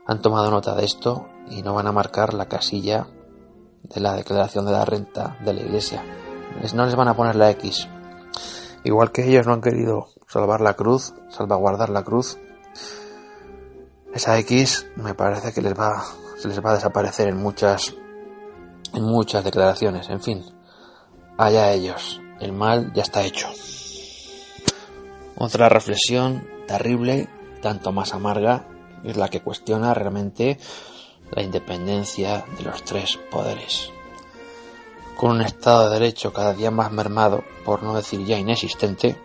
han tomado nota de esto y no van a marcar la casilla de la declaración de la renta de la Iglesia. No les van a poner la X. Igual que ellos no han querido salvaguardar la cruz, esa X me parece que se les va a desaparecer en muchas declaraciones. En fin, allá ellos. El mal ya está hecho. Otra reflexión terrible, tanto más amarga, es la que cuestiona realmente la independencia de los tres poderes. Con un Estado de Derecho cada día más mermado, por no decir ya inexistente,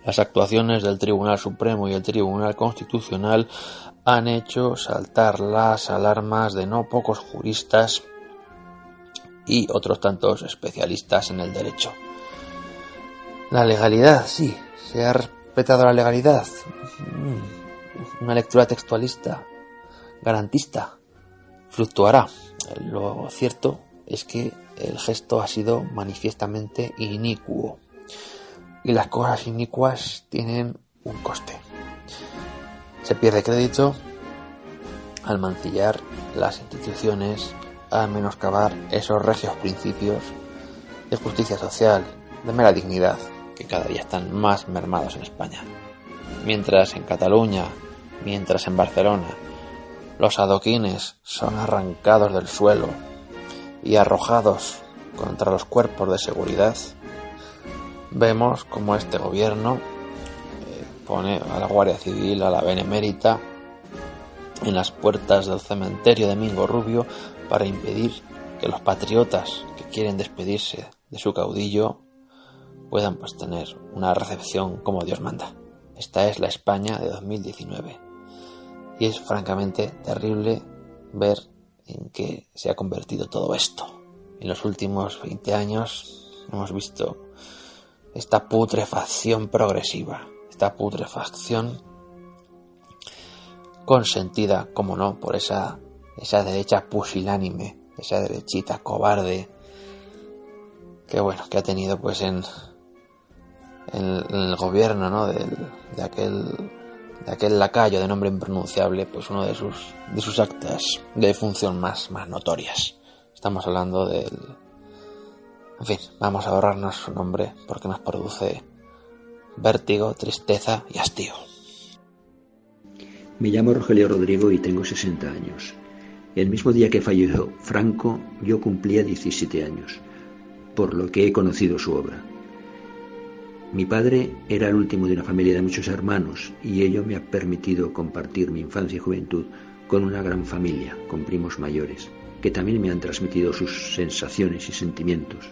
las actuaciones del Tribunal Supremo y el Tribunal Constitucional han hecho saltar las alarmas de no pocos juristas y otros tantos especialistas en el derecho. La legalidad, sí, se ha respetado la legalidad. Una lectura textualista, garantista, fluctuará. Lo cierto es que el gesto ha sido manifiestamente inicuo. Y las cosas inicuas tienen un coste. Se pierde crédito al mancillar las instituciones, al menoscabar esos regios principios de justicia social, de mera dignidad, que cada día están más mermados en España. Mientras en Cataluña, mientras en Barcelona, los adoquines son arrancados del suelo y arrojados contra los cuerpos de seguridad, vemos como este gobierno pone a la Guardia Civil, a la Benemérita, en las puertas del cementerio de Mingo Rubio para impedir que los patriotas que quieren despedirse de su caudillo puedan pues tener una recepción como Dios manda. Esta es la España de 2019 y es francamente terrible ver en qué se ha convertido todo esto. En los últimos 20 años hemos visto esta putrefacción progresiva, esta putrefacción consentida, como no, por esa derecha pusilánime, esa derechita cobarde que ha tenido pues en el gobierno, ¿no? de aquel lacayo de nombre impronunciable, pues uno de sus actas de función más notorias. Estamos hablando del... En fin, vamos a ahorrarnos su nombre porque nos produce vértigo, tristeza y hastío. Me llamo Rogelio Rodrigo y tengo 60 años. El mismo día que falleció Franco, yo cumplía 17 años, por lo que he conocido su obra. Mi padre era el último de una familia de muchos hermanos y ello me ha permitido compartir mi infancia y juventud con una gran familia, con primos mayores, que también me han transmitido sus sensaciones y sentimientos.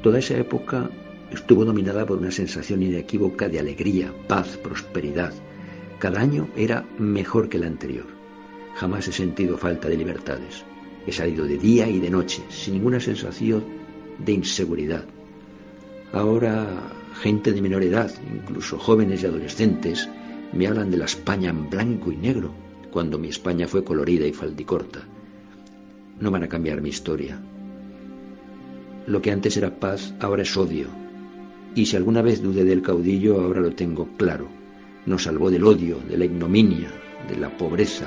Toda esa época estuvo dominada por una sensación inequívoca de alegría, paz, prosperidad. Cada año era mejor que el anterior. Jamás he sentido falta de libertades. He salido de día y de noche, sin ninguna sensación de inseguridad. Ahora, gente de menor edad, incluso jóvenes y adolescentes, me hablan de la España en blanco y negro, cuando mi España fue colorida y faldicorta. No van a cambiar mi historia. Lo que antes era paz, ahora es odio. Y si alguna vez dudé del caudillo, ahora lo tengo claro. Nos salvó del odio, de la ignominia, de la pobreza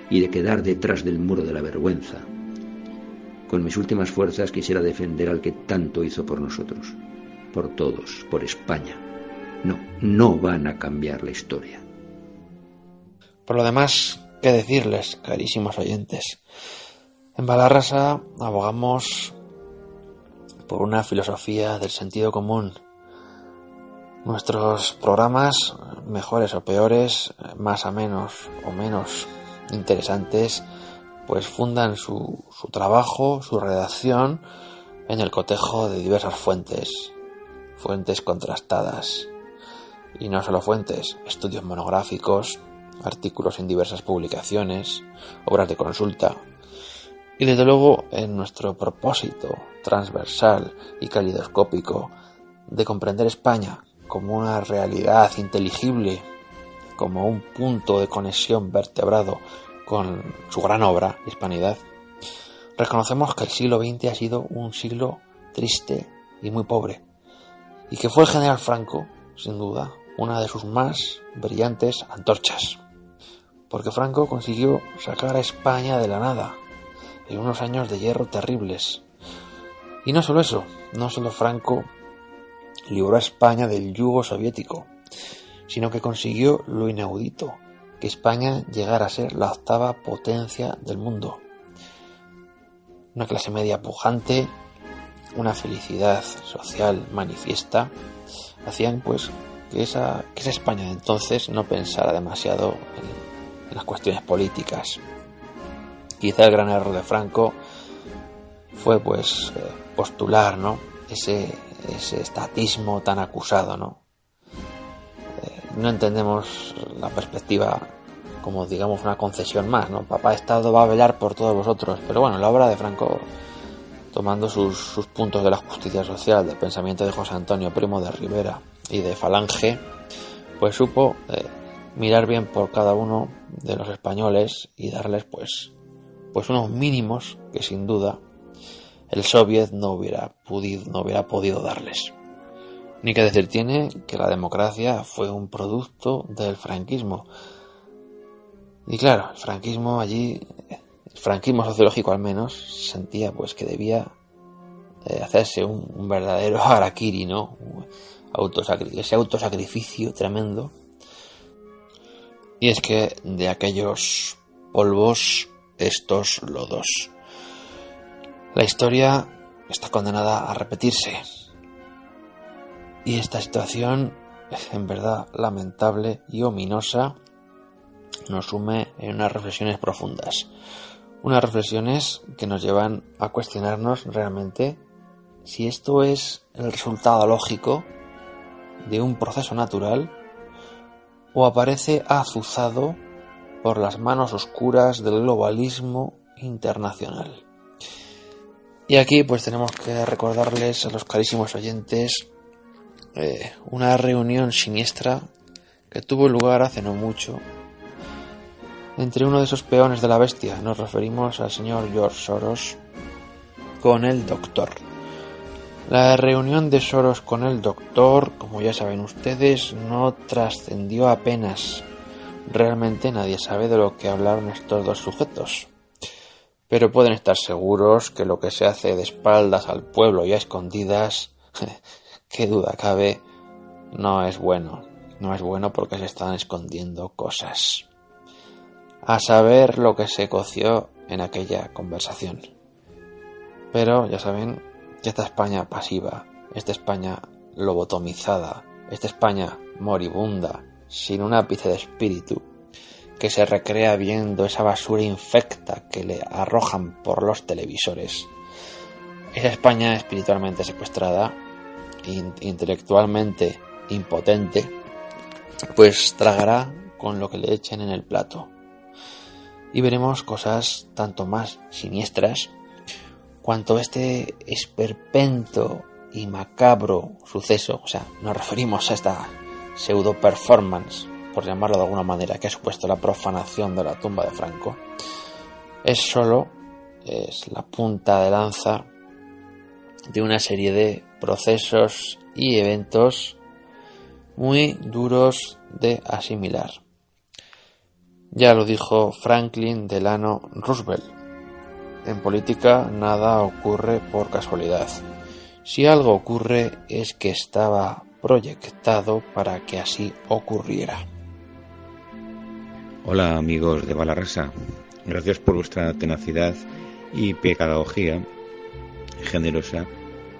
y de quedar detrás del muro de la vergüenza. Con mis últimas fuerzas quisiera defender al que tanto hizo por nosotros, por todos, por España. No van a cambiar la historia. Por lo demás, ¿qué decirles, carísimos oyentes? En Balarrasa abogamos por una filosofía del sentido común. Nuestros programas, mejores o peores, más o menos interesantes, pues fundan su trabajo, su redacción, en el cotejo de diversas fuentes contrastadas. Y no solo fuentes, estudios monográficos, artículos en diversas publicaciones, obras de consulta. Y desde luego, en nuestro propósito transversal y calidoscópico de comprender España como una realidad inteligible, como un punto de conexión vertebrado con su gran obra, Hispanidad, reconocemos que el siglo XX ha sido un siglo triste y muy pobre, y que fue el general Franco, sin duda, una de sus más brillantes antorchas, porque Franco consiguió sacar a España de la nada, en unos años de hierro terribles. Y no solo eso, no solo Franco libró a España del yugo soviético, sino que consiguió lo inaudito, que España llegara a ser la 8ª potencia del mundo. Una clase media pujante, una felicidad social manifiesta, hacían pues que esa España de entonces no pensara demasiado en las cuestiones políticas. Quizá el gran error de Franco fue pues postular, ¿no?, ese estatismo tan acusado, ¿no? No entendemos la perspectiva como, digamos, una concesión más, ¿no? Papá Estado va a velar por todos vosotros. Pero bueno, la obra de Franco, tomando sus puntos de la justicia social, del pensamiento de José Antonio Primo de Rivera y de Falange, pues supo mirar bien por cada uno de los españoles y darles pues unos mínimos que sin duda el Soviet no hubiera podido darles. Ni que decir tiene que la democracia fue un producto del franquismo, Y claro, el franquismo allí, el franquismo sociológico al menos, sentía pues que debía hacerse un verdadero harakiri, ¿no? Ese autosacrificio tremendo. Y es que de aquellos polvos, estos lodos. La historia está condenada a repetirse. Y esta situación, en verdad lamentable y ominosa, nos sume en unas reflexiones profundas. Unas reflexiones que nos llevan a cuestionarnos realmente si esto es el resultado lógico de un proceso natural o aparece azuzado por las manos oscuras del globalismo internacional. Y aquí pues tenemos que recordarles a los carísimos oyentes una reunión siniestra que tuvo lugar hace no mucho entre uno de esos peones de la bestia. Nos referimos al señor George Soros con el doctor. La reunión de Soros con el doctor, como ya saben ustedes, no trascendió apenas. Realmente nadie sabe de lo que hablaron estos dos sujetos. Pero pueden estar seguros que lo que se hace de espaldas al pueblo y a escondidas, qué duda cabe, no es bueno. No es bueno porque se están escondiendo cosas. A saber lo que se coció en aquella conversación. Pero ya saben que esta España pasiva, esta España lobotomizada, esta España moribunda, sin un ápice de espíritu, que se recrea viendo esa basura infecta que le arrojan por los televisores. Esa España espiritualmente secuestrada, intelectualmente impotente, pues tragará con lo que le echen en el plato. Y veremos cosas tanto más siniestras cuanto este esperpento y macabro suceso, o sea, nos referimos a esta pseudo performance, por llamarlo de alguna manera, que ha supuesto la profanación de la tumba de Franco, es la punta de lanza de una serie de procesos y eventos muy duros de asimilar. Ya lo dijo Franklin Delano Roosevelt: en política nada ocurre por casualidad. Si algo ocurre es que estaba proyectado para que así ocurriera. Hola amigos de Balarrasa, gracias por vuestra tenacidad y pedagogía generosa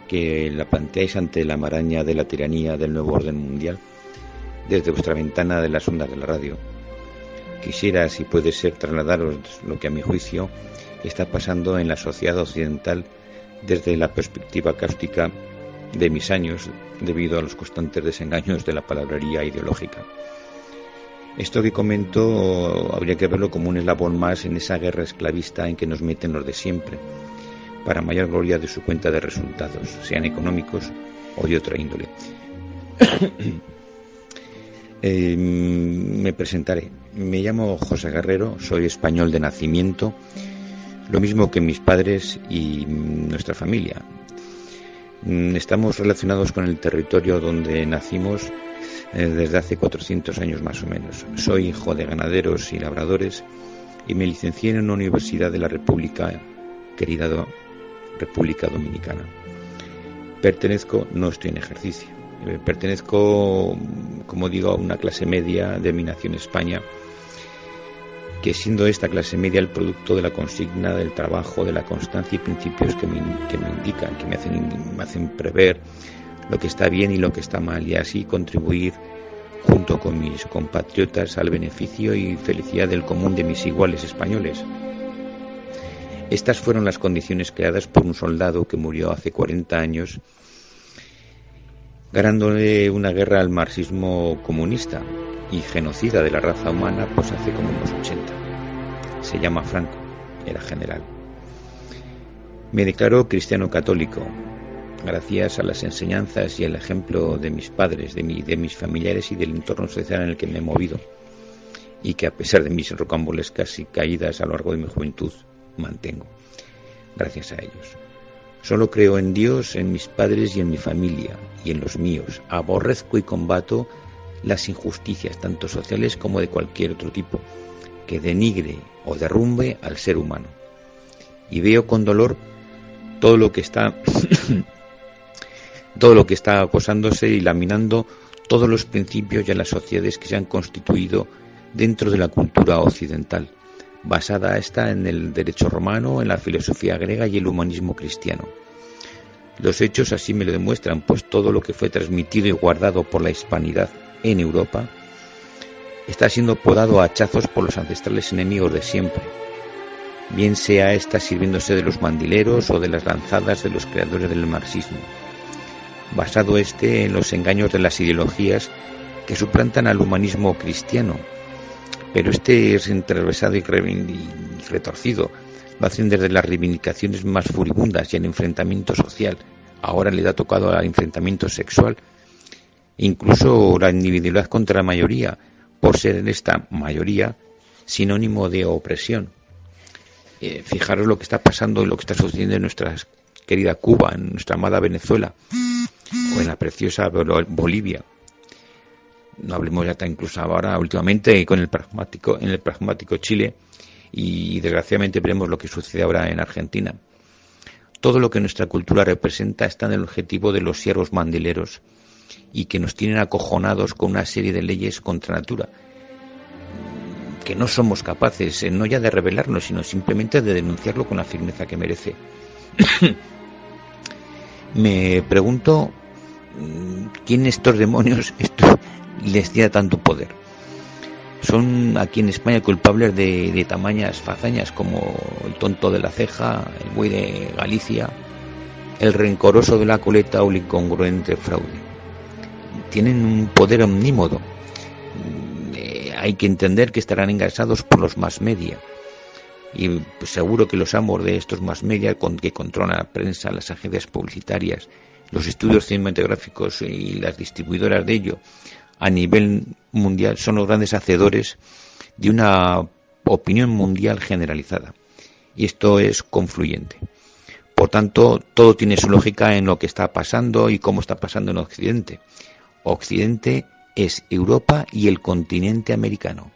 que la planteáis ante la maraña de la tiranía del nuevo orden mundial desde vuestra ventana de las ondas de la radio. Quisiera, si puede ser, trasladaros lo que a mi juicio está pasando en la sociedad occidental desde la perspectiva cáustica de mis años debido a los constantes desengaños de la palabrería ideológica. Esto que comento habría que verlo como un eslabón más en esa guerra esclavista en que nos meten los de siempre, para mayor gloria de su cuenta de resultados, sean económicos o de otra índole. Me presentaré. Me llamo José Guerrero, soy español de nacimiento, lo mismo que mis padres y nuestra familia. Estamos relacionados con el territorio donde nacimos desde hace 400 años más o menos. Soy hijo de ganaderos y labradores y me licencié en una universidad de la querida República Dominicana. No estoy en ejercicio, pertenezco, como digo, a una clase media de mi nación España, que siendo esta clase media el producto de la consigna del trabajo, de la constancia y principios que me indican, que me hacen prever lo que está bien y lo que está mal, y así contribuir junto con mis compatriotas al beneficio y felicidad del común de mis iguales españoles. Estas fueron las condiciones creadas por un soldado que murió hace 40 años ganándole una guerra al marxismo comunista y genocida de la raza humana pues hace como unos 80. Se llama Franco, era general. Me declaro cristiano católico gracias a las enseñanzas y el ejemplo de mis padres, de mis familiares y del entorno social en el que me he movido, y que a pesar de mis rocambolescas y caídas a lo largo de mi juventud mantengo, gracias a ellos. Solo creo en Dios, en mis padres y en mi familia, y en los míos. Aborrezco y combato las injusticias, tanto sociales como de cualquier otro tipo, que denigre o derrumbe al ser humano. Y veo con dolor todo lo que está acosándose y laminando todos los principios y las sociedades que se han constituido dentro de la cultura occidental, basada esta en el derecho romano, en la filosofía griega y el humanismo cristiano. Los hechos así me lo demuestran, pues todo lo que fue transmitido y guardado por la hispanidad en Europa está siendo podado a hachazos por los ancestrales enemigos de siempre, bien sea esta sirviéndose de los mandileros o de las lanzadas de los creadores del marxismo, basado en los engaños de las ideologías que suplantan al humanismo cristiano, pero es entervesado y retorcido. Lo hacen desde las reivindicaciones más furibundas y el enfrentamiento social. Ahora le ha tocado al enfrentamiento sexual, incluso la individualidad contra la mayoría, por ser en esta mayoría sinónimo de opresión. Fijaros lo que está pasando y lo que está sucediendo en nuestra querida Cuba, en nuestra amada Venezuela, o en la preciosa Bolivia. No hablemos ya incluso ahora últimamente con el pragmático Chile, y desgraciadamente veremos lo que sucede ahora en Argentina. Todo lo que nuestra cultura representa está en el objetivo de los siervos mandileros y que nos tienen acojonados con una serie de leyes contra natura que no somos capaces, no ya de rebelarnos, sino simplemente de denunciarlo con la firmeza que merece. Me pregunto quién estos demonios les da tanto poder. Son aquí en España culpables de tamañas fazañas como el tonto de la ceja, el buey de Galicia, el rencoroso de la coleta o el incongruente fraude. Tienen un poder omnímodo. Hay que entender que estarán engasados por los mass media. Y pues seguro que los amos de estos mass media que controlan la prensa, las agencias publicitarias, los estudios cinematográficos y las distribuidoras de ello a nivel mundial son los grandes hacedores de una opinión mundial generalizada. Y esto es confluyente. Por tanto, todo tiene su lógica en lo que está pasando y cómo está pasando en Occidente. Occidente es Europa y el continente americano,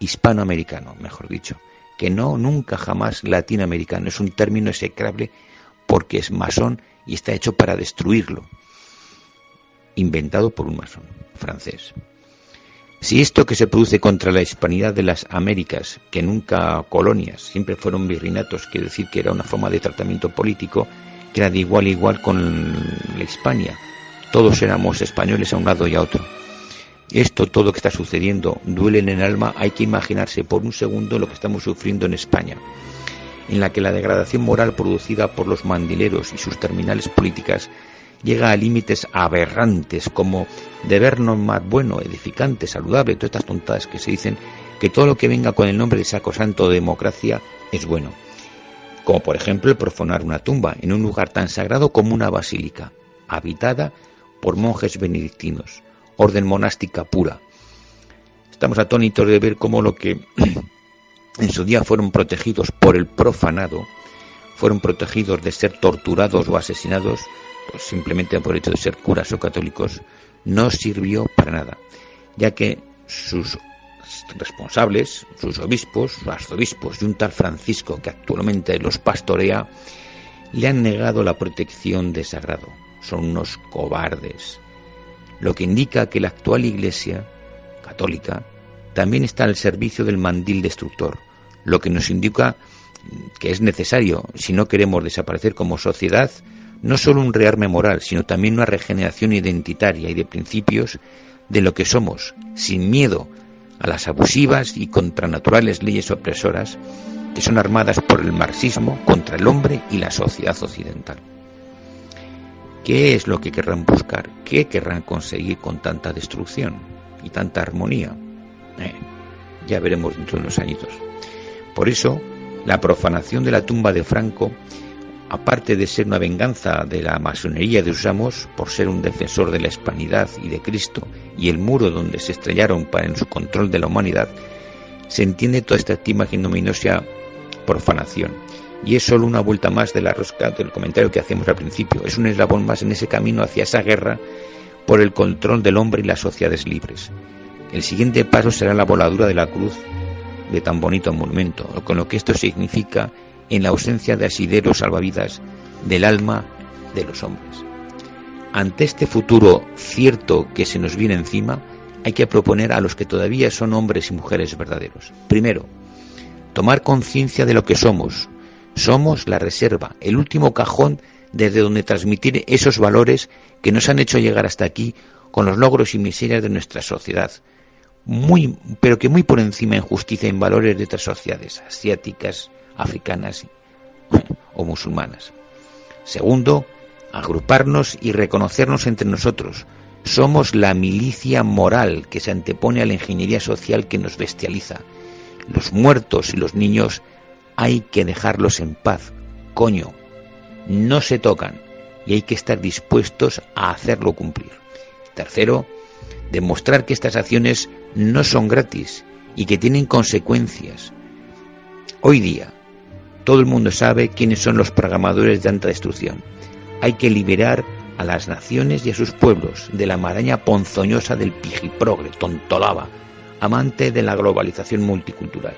hispanoamericano, mejor dicho, que no, nunca jamás latinoamericano. Es un término execrable porque es masón y está hecho para destruirlo, inventado por un masón francés. Si esto que se produce contra la hispanidad de las Américas, que nunca colonias, siempre fueron virreinatos, quiere decir que era una forma de tratamiento político, que era de igual a igual con la Hispania, todos éramos españoles a un lado y a otro. Esto, todo que está sucediendo, duele en el alma. Hay que imaginarse por un segundo lo que estamos sufriendo en España, en la que la degradación moral producida por los mandileros y sus terminales políticas llega a límites aberrantes, como de vernos más bueno, edificante, saludable, todas estas tontadas que se dicen, que todo lo que venga con el nombre de sacrosanto democracia es bueno. Como por ejemplo el profanar una tumba en un lugar tan sagrado como una basílica, habitada por monjes benedictinos, orden monástica pura. Estamos atónitos de ver cómo lo que en su día fueron protegidos por el profanado, fueron protegidos de ser torturados o asesinados, pues simplemente por el hecho de ser curas o católicos, no sirvió para nada, ya que sus responsables, sus obispos, sus arzobispos y un tal Francisco que actualmente los pastorea, le han negado la protección de sagrado. Son unos cobardes, lo que indica que la actual Iglesia católica también está al servicio del mandil destructor, lo que nos indica que es necesario, si no queremos desaparecer como sociedad, no solo un rearme moral, sino también una regeneración identitaria y de principios de lo que somos, sin miedo a las abusivas y contranaturales leyes opresoras que son armadas por el marxismo contra el hombre y la sociedad occidental. ¿Qué es lo que querrán buscar? ¿Qué querrán conseguir con tanta destrucción y tanta armonía? Ya veremos dentro de unos añitos. Por eso, la profanación de la tumba de Franco, aparte de ser una venganza de la masonería de sus amos por ser un defensor de la hispanidad y de Cristo y el muro donde se estrellaron para en su control de la humanidad, se entiende toda esta estima ignominiosa profanación. Y es solo una vuelta más de la rosca del comentario que hacíamos al principio. Es un eslabón más en ese camino hacia esa guerra por el control del hombre y las sociedades libres. El siguiente paso será la voladura de la cruz de tan bonito monumento, o con lo que esto significa en la ausencia de asideros salvavidas del alma de los hombres. Ante este futuro cierto que se nos viene encima, hay que proponer a los que todavía son hombres y mujeres verdaderos. Primero, tomar conciencia de lo que somos. Somos la reserva, el último cajón desde donde transmitir esos valores que nos han hecho llegar hasta aquí con los logros y miserias de nuestra sociedad, pero que muy por encima en justicia en valores de otras sociedades asiáticas, africanas o musulmanas. Segundo, agruparnos y reconocernos entre nosotros. Somos la milicia moral que se antepone a la ingeniería social que nos bestializa. Los muertos y los niños hay que dejarlos en paz. Coño, no se tocan y hay que estar dispuestos a hacerlo cumplir. Tercero, demostrar que estas acciones no son gratis y que tienen consecuencias. Hoy día, todo el mundo sabe quiénes son los programadores de tanta destrucción. Hay que liberar a las naciones y a sus pueblos de la maraña ponzoñosa del pijiprogre, tontolaba, amante de la globalización multicultural.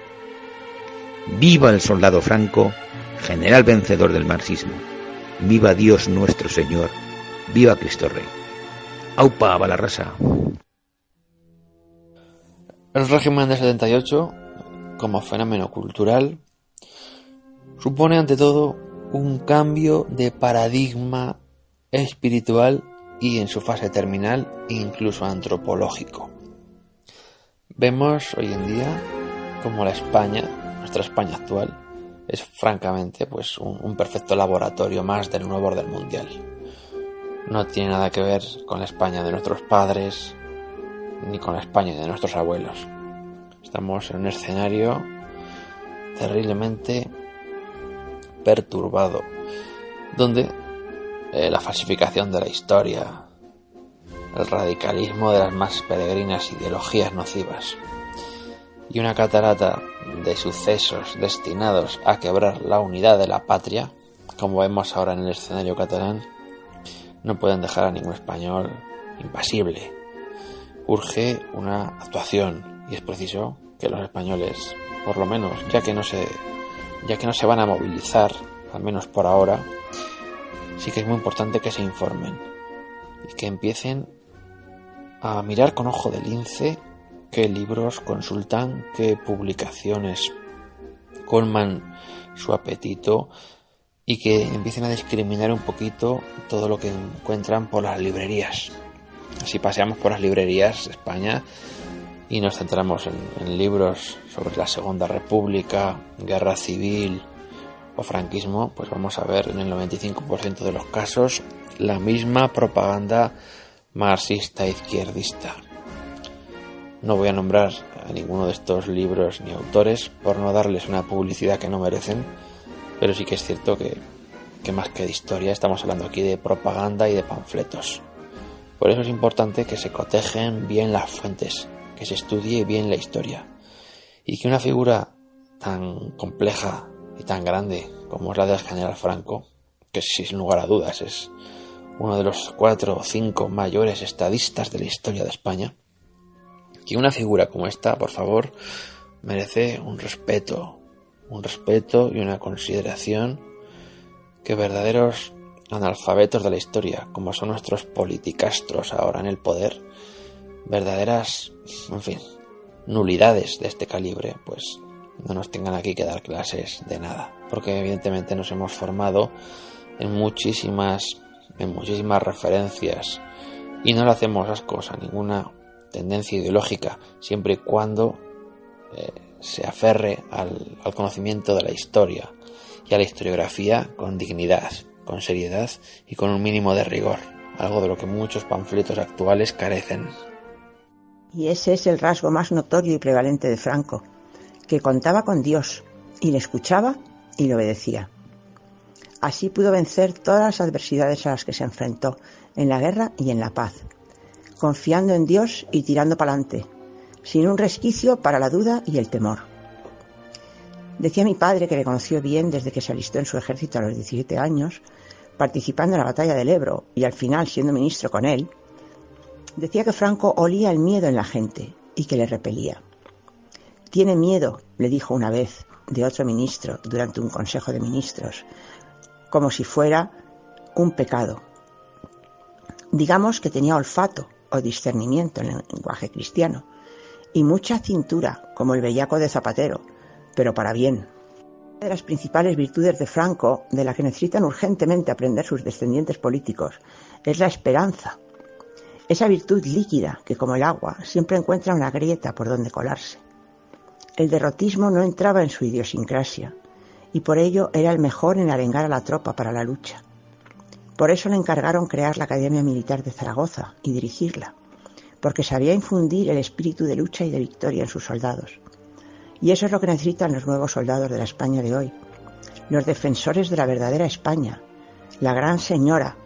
¡Viva el soldado Franco, general vencedor del marxismo! ¡Viva Dios nuestro Señor! ¡Viva Cristo Rey! ¡Aupa, Balarrasa! El régimen del 78, como fenómeno cultural, supone ante todo un cambio de paradigma espiritual y en su fase terminal incluso antropológico. Vemos hoy en día como nuestra España actual, es francamente pues un perfecto laboratorio más del nuevo orden mundial. No tiene nada que ver con la España de nuestros padres ni con la España de nuestros abuelos. Estamos en un escenario terriblemente perturbado, donde la falsificación de la historia, el radicalismo de las más peregrinas ideologías nocivas y una catarata de sucesos destinados a quebrar la unidad de la patria, como vemos ahora en el escenario catalán, no pueden dejar a ningún español impasible. Urge una actuación y es preciso que los españoles, por lo menos, ya que no se van a movilizar, al menos por ahora, sí que es muy importante que se informen y que empiecen a mirar con ojo de lince qué libros consultan, qué publicaciones colman su apetito y que empiecen a discriminar un poquito todo lo que encuentran por las librerías. Así paseamos por las librerías de España y nos centramos en libros sobre la Segunda República, Guerra Civil o franquismo, pues vamos a ver en el 95% de los casos la misma propaganda marxista izquierdista. No voy a nombrar a ninguno de estos libros ni autores por no darles una publicidad que no merecen, pero sí que es cierto que más que de historia estamos hablando aquí de propaganda y de panfletos. Por eso es importante que se cotejen bien las fuentes, que se estudie bien la historia y que una figura tan compleja y tan grande como es la del general Franco, que sin lugar a dudas es uno de los 4 o 5 mayores estadistas de la historia de España, que una figura como esta, por favor, merece un respeto y una consideración que verdaderos analfabetos de la historia, como son nuestros politicastros ahora en el poder, verdaderas, nulidades de este calibre, pues no nos tengan aquí que dar clases de nada, porque evidentemente nos hemos formado en muchísimas referencias y no le hacemos ascos a ninguna tendencia ideológica, siempre y cuando se aferre al conocimiento de la historia y a la historiografía con dignidad, con seriedad y con un mínimo de rigor, algo de lo que muchos panfletos actuales carecen. Y ese es el rasgo más notorio y prevalente de Franco, que contaba con Dios y le escuchaba y le obedecía. Así pudo vencer todas las adversidades a las que se enfrentó en la guerra y en la paz, confiando en Dios y tirando para adelante, sin un resquicio para la duda y el temor. Decía mi padre, que le conoció bien desde que se alistó en su ejército a los 17 años, participando en la batalla del Ebro y al final siendo ministro con él, decía que Franco olía el miedo en la gente y que le repelía. Tiene miedo, le dijo una vez de otro ministro durante un consejo de ministros, como si fuera un pecado. Digamos que tenía olfato o discernimiento en el lenguaje cristiano, y mucha cintura, como el bellaco de Zapatero, pero para bien. Una de las principales virtudes de Franco, de la que necesitan urgentemente aprender sus descendientes políticos, es la esperanza. Esa virtud líquida que, como el agua, siempre encuentra una grieta por donde colarse. El derrotismo no entraba en su idiosincrasia, y por ello era el mejor en arengar a la tropa para la lucha. Por eso le encargaron crear la Academia Militar de Zaragoza y dirigirla, porque sabía infundir el espíritu de lucha y de victoria en sus soldados. Y eso es lo que necesitan los nuevos soldados de la España de hoy, los defensores de la verdadera España, la gran señora,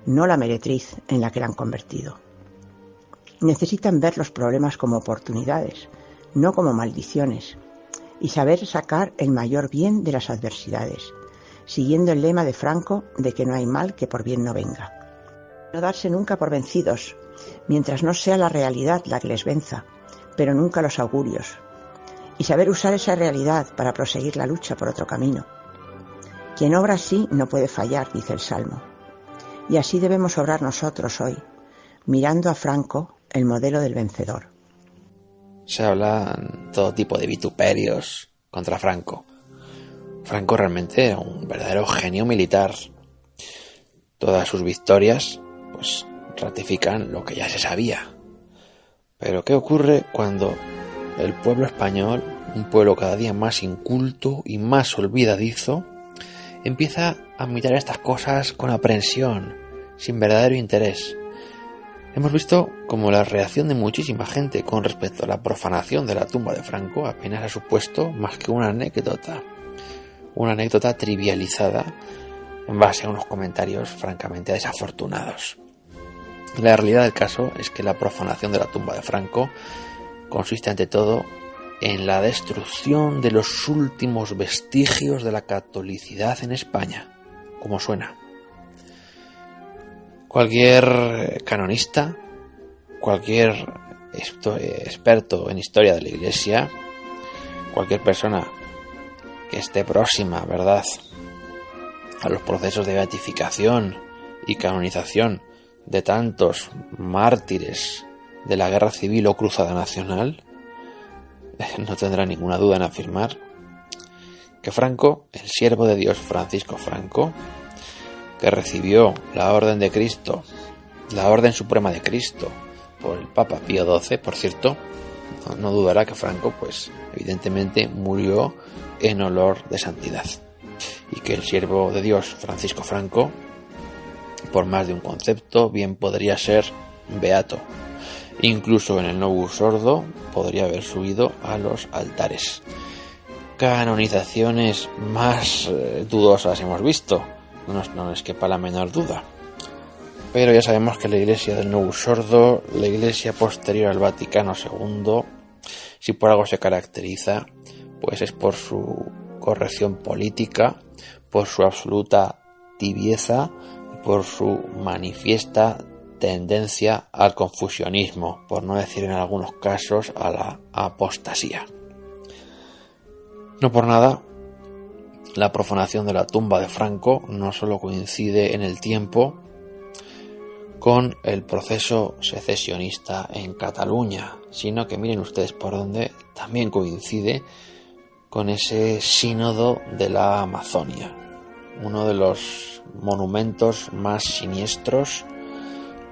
no la meretriz en la que la han convertido. Necesitan ver los problemas como oportunidades, no como maldiciones, y saber sacar el mayor bien de las adversidades, siguiendo el lema de Franco de que no hay mal que por bien no venga. No darse nunca por vencidos, mientras no sea la realidad la que les venza, pero nunca los augurios, y saber usar esa realidad para proseguir la lucha por otro camino. Quien obra así no puede fallar, dice el Salmo, y así debemos obrar nosotros hoy, mirando a Franco, el modelo del vencedor. Se hablan todo tipo de vituperios contra Franco. Franco realmente era un verdadero genio militar. Todas sus victorias, pues, ratifican lo que ya se sabía. Pero ¿qué ocurre cuando el pueblo español, un pueblo cada día más inculto y más olvidadizo, empieza a mirar estas cosas con aprensión, sin verdadero interés? Hemos visto como la reacción de muchísima gente con respecto a la profanación de la tumba de Franco apenas ha supuesto más que una anécdota trivializada en base a unos comentarios francamente desafortunados. La realidad del caso es que la profanación de la tumba de Franco consiste ante todo en la destrucción de los últimos vestigios de la catolicidad en España, como suena. Cualquier canonista, cualquier experto en historia de la Iglesia, cualquier persona que esté próxima, ¿verdad?, a los procesos de beatificación y canonización de tantos mártires de la Guerra Civil o Cruzada Nacional, no tendrá ninguna duda en afirmar que Franco, el siervo de Dios Francisco Franco, que recibió la Orden de Cristo, la Orden Suprema de Cristo, por el Papa Pío XII, por cierto, no dudará que Franco, pues, evidentemente murió en olor de santidad. Y que el siervo de Dios Francisco Franco, por más de un concepto, bien podría ser beato. Incluso en el Novus Ordo podría haber subido a los altares. Canonizaciones más dudosas hemos visto, no les quepa la menor duda. Pero ya sabemos que la iglesia del Novus Ordo, la iglesia posterior al Vaticano II, si por algo se caracteriza, pues es por su corrección política, por su absoluta tibieza y por su manifiesta tendencia al confusionismo, por no decir en algunos casos a la apostasía. No por nada, la profanación de la tumba de Franco no solo coincide en el tiempo con el proceso secesionista en Cataluña, sino que miren ustedes por dónde también coincide con ese sínodo de la Amazonia, uno de los monumentos más siniestros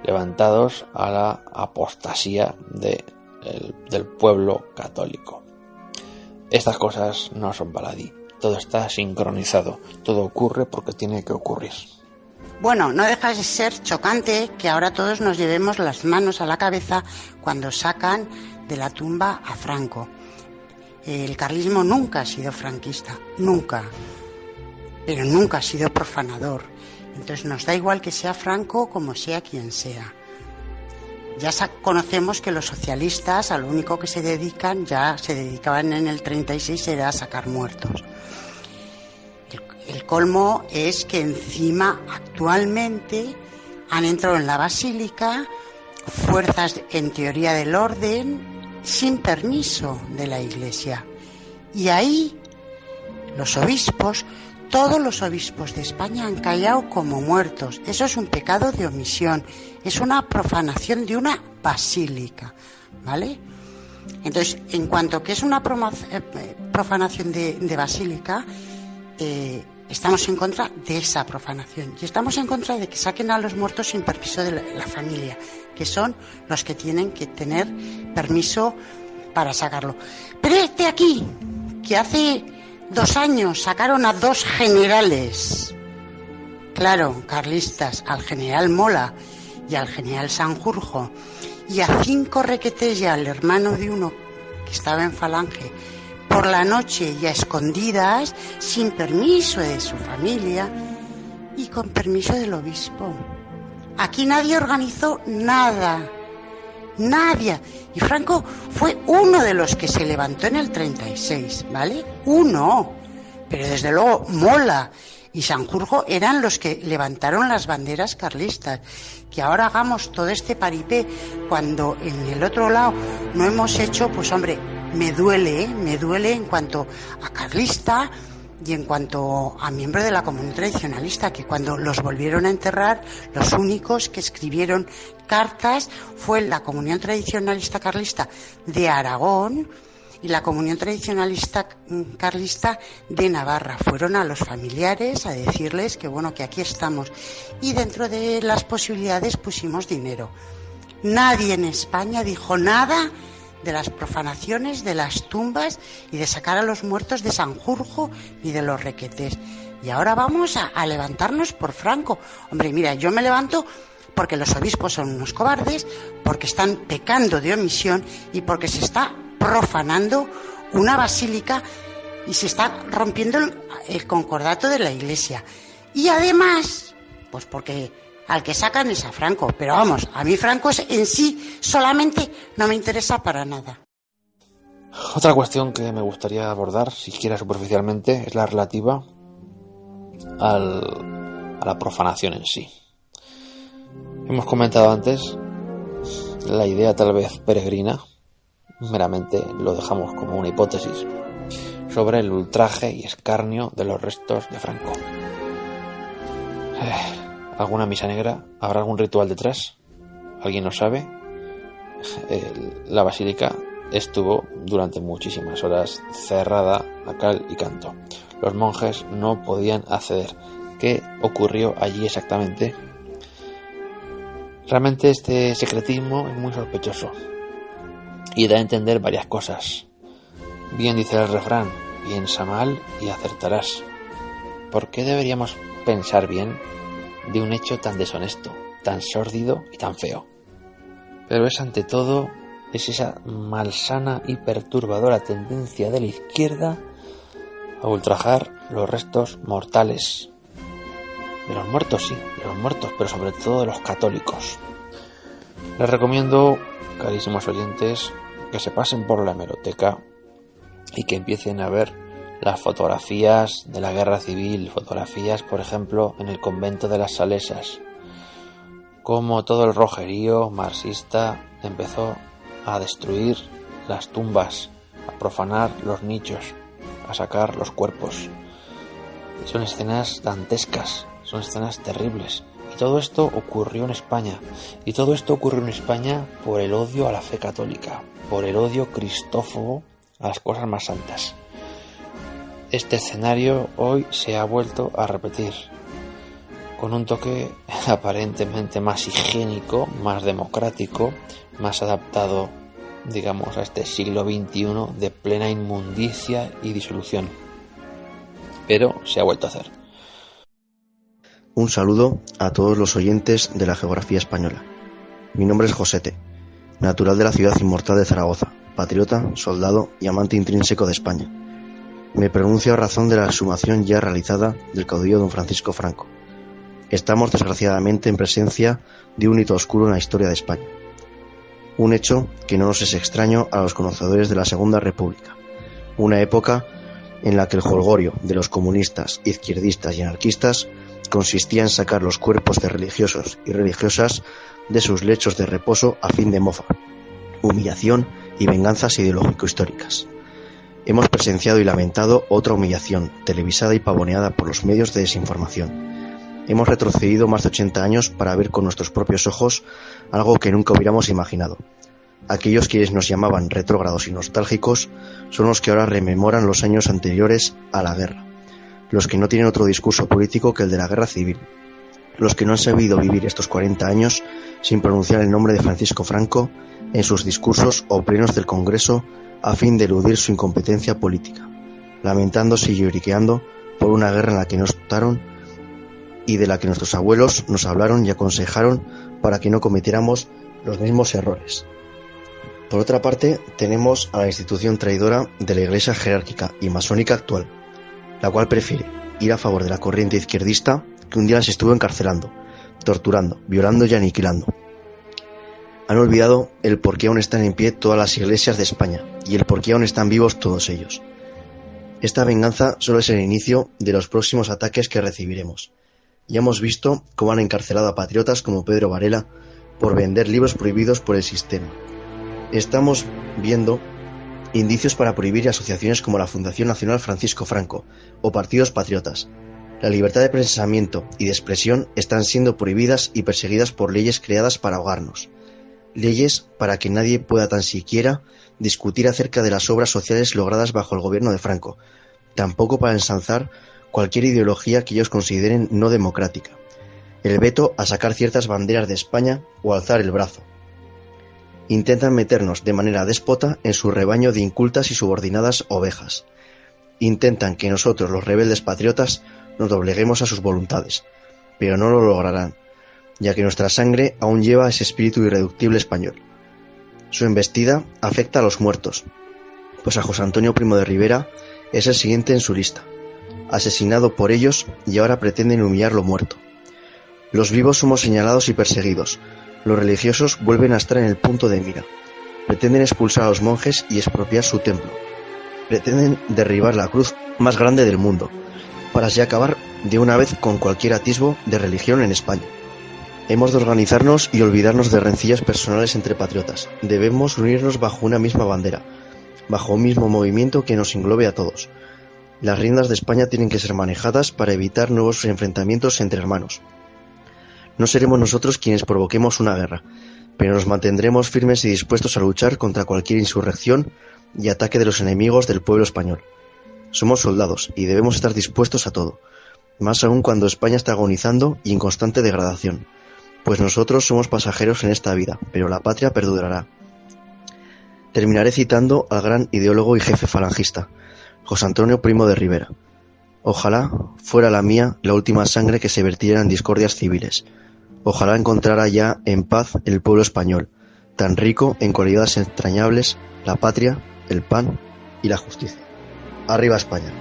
levantados a la apostasía del pueblo católico. Estas cosas no son baladí, todo está sincronizado, todo ocurre porque tiene que ocurrir. Bueno, no deja de ser chocante que ahora todos nos llevemos las manos a la cabeza cuando sacan de la tumba a Franco. El carlismo nunca ha sido franquista, nunca, pero nunca ha sido profanador. Entonces nos da igual que sea Franco como sea quien sea. Ya conocemos que los socialistas a lo único que se dedicaban en el 36 era a sacar muertos. El colmo es que encima actualmente han entrado en la basílica fuerzas en teoría del orden sin permiso de la Iglesia. Y ahí los obispos, todos los obispos de España han callado como muertos. Eso es un pecado de omisión, es una profanación de una basílica, ¿vale? Entonces, en cuanto que es una profanación de basílica, estamos en contra de esa profanación y estamos en contra de que saquen a los muertos sin permiso de la familia, que son los que tienen que tener permiso para sacarlo. Pero este aquí, que hace 2 años sacaron a 2 generales, claro, carlistas, al general Mola y al general Sanjurjo, y a 5 requetés y al hermano de uno que estaba en Falange, por la noche y a escondidas, sin permiso de su familia y con permiso del obispo. Aquí nadie organizó nada, nadie. Y Franco fue uno de los que se levantó en el 36, ¿vale? Uno. Pero desde luego Mola y Sanjurjo eran los que levantaron las banderas carlistas. Que ahora hagamos todo este paripé cuando en el otro lado no hemos hecho, pues hombre, me duele en cuanto a carlista y en cuanto a miembro de la comunión tradicionalista, que cuando los volvieron a enterrar, los únicos que escribieron cartas fue la comunión tradicionalista carlista de Aragón y la comunión tradicionalista carlista de Navarra. Fueron a los familiares a decirles que bueno, que aquí estamos, y dentro de las posibilidades pusimos dinero. Nadie en España dijo nada de las profanaciones de las tumbas y de sacar a los muertos de Sanjurjo ni de los requetés. Y ahora vamos a levantarnos por Franco. Hombre, mira, yo me levanto porque los obispos son unos cobardes, porque están pecando de omisión y porque se está profanando una basílica y se está rompiendo el concordato de la Iglesia. Y además, pues porque al que sacan es a Franco. Pero vamos, a mí Franco en sí solamente no me interesa para nada. Otra cuestión que me gustaría abordar, siquiera superficialmente, es la relativa a la profanación en sí. Hemos comentado antes la idea tal vez peregrina, meramente lo dejamos como una hipótesis, sobre el ultraje y escarnio de los restos de Franco. ¿Alguna misa negra? ¿Habrá algún ritual detrás? ¿Alguien lo sabe? La basílica estuvo durante muchísimas horas cerrada a cal y canto. Los monjes no podían acceder. ¿Qué ocurrió allí exactamente? Realmente este secretismo es muy sospechoso y da a entender varias cosas. Bien dice el refrán, piensa mal y acertarás. ¿Por qué deberíamos pensar bien de un hecho tan deshonesto, tan sórdido y tan feo? Pero es ante todo esa malsana y perturbadora tendencia de la izquierda a ultrajar los restos mortales de los muertos, sí, de los muertos, pero sobre todo de los católicos. Les recomiendo, carísimos oyentes, que se pasen por la hemeroteca y que empiecen a ver las fotografías de la guerra civil, fotografías, por ejemplo, en el convento de las Salesas, como todo el rojerío marxista empezó a destruir las tumbas, a profanar los nichos, a sacar los cuerpos. Son escenas dantescas, son escenas terribles. Y todo esto ocurrió en España. Y todo esto ocurrió en España por el odio a la fe católica, por el odio cristófobo a las cosas más santas. Este escenario hoy se ha vuelto a repetir, con un toque aparentemente más higiénico, más democrático, más adaptado, digamos, a este siglo XXI de plena inmundicia y disolución. Pero se ha vuelto a hacer. Un saludo a todos los oyentes de la geografía española. Mi nombre es Josete, natural de la ciudad inmortal de Zaragoza, patriota, soldado y amante intrínseco de España. Me pronuncio a razón de la exhumación ya realizada del caudillo don Francisco Franco. Estamos desgraciadamente en presencia de un hito oscuro en la historia de España. Un hecho que no nos es extraño a los conocedores de la Segunda República, una época en la que el jolgorio de los comunistas, izquierdistas y anarquistas consistía en sacar los cuerpos de religiosos y religiosas de sus lechos de reposo a fin de mofa, humillación y venganzas ideológico-históricas. Hemos presenciado y lamentado otra humillación, televisada y pavoneada por los medios de desinformación. Hemos retrocedido más de 80 años para ver con nuestros propios ojos algo que nunca hubiéramos imaginado. Aquellos quienes nos llamaban retrógrados y nostálgicos son los que ahora rememoran los años anteriores a la guerra, los que no tienen otro discurso político que el de la guerra civil, los que no han sabido vivir estos 40 años sin pronunciar el nombre de Francisco Franco en sus discursos o plenos del Congreso a fin de eludir su incompetencia política, lamentándose y lloriqueando por una guerra en la que no estaron y de la que nuestros abuelos nos hablaron y aconsejaron para que no cometiéramos los mismos errores. Por otra parte, tenemos a la institución traidora de la Iglesia jerárquica y masónica actual, la cual prefiere ir a favor de la corriente izquierdista que un día las estuvo encarcelando, torturando, violando y aniquilando. Han olvidado el por qué aún están en pie todas las iglesias de España y el por qué aún están vivos todos ellos. Esta venganza solo es el inicio de los próximos ataques que recibiremos. Ya hemos visto cómo han encarcelado a patriotas como Pedro Varela por vender libros prohibidos por el sistema. Estamos viendo indicios para prohibir asociaciones como la Fundación Nacional Francisco Franco o partidos patriotas. La libertad de pensamiento y de expresión están siendo prohibidas y perseguidas por leyes creadas para ahogarnos. Leyes para que nadie pueda tan siquiera discutir acerca de las obras sociales logradas bajo el gobierno de Franco, tampoco para ensalzar cualquier ideología que ellos consideren no democrática. El veto a sacar ciertas banderas de España o alzar el brazo. Intentan meternos de manera déspota en su rebaño de incultas y subordinadas ovejas. Intentan que nosotros, los rebeldes patriotas, nos dobleguemos a sus voluntades, pero no lo lograrán, ya que nuestra sangre aún lleva ese espíritu irreductible español. Su embestida afecta a los muertos, pues a José Antonio Primo de Rivera es el siguiente en su lista, asesinado por ellos y ahora pretenden humillarlo muerto. Los vivos somos señalados y perseguidos, los religiosos vuelven a estar en el punto de mira, pretenden expulsar a los monjes y expropiar su templo, pretenden derribar la cruz más grande del mundo, para así acabar de una vez con cualquier atisbo de religión en España. Hemos de organizarnos y olvidarnos de rencillas personales entre patriotas. Debemos unirnos bajo una misma bandera, bajo un mismo movimiento que nos englobe a todos. Las riendas de España tienen que ser manejadas para evitar nuevos enfrentamientos entre hermanos. No seremos nosotros quienes provoquemos una guerra, pero nos mantendremos firmes y dispuestos a luchar contra cualquier insurrección y ataque de los enemigos del pueblo español. Somos soldados y debemos estar dispuestos a todo, más aún cuando España está agonizando y en constante degradación, pues nosotros somos pasajeros en esta vida, pero la patria perdurará. Terminaré citando al gran ideólogo y jefe falangista, José Antonio Primo de Rivera. Ojalá fuera la mía la última sangre que se vertiera en discordias civiles. Ojalá encontrara ya en paz el pueblo español, tan rico en cualidades entrañables, la patria, el pan y la justicia. ¡Arriba España!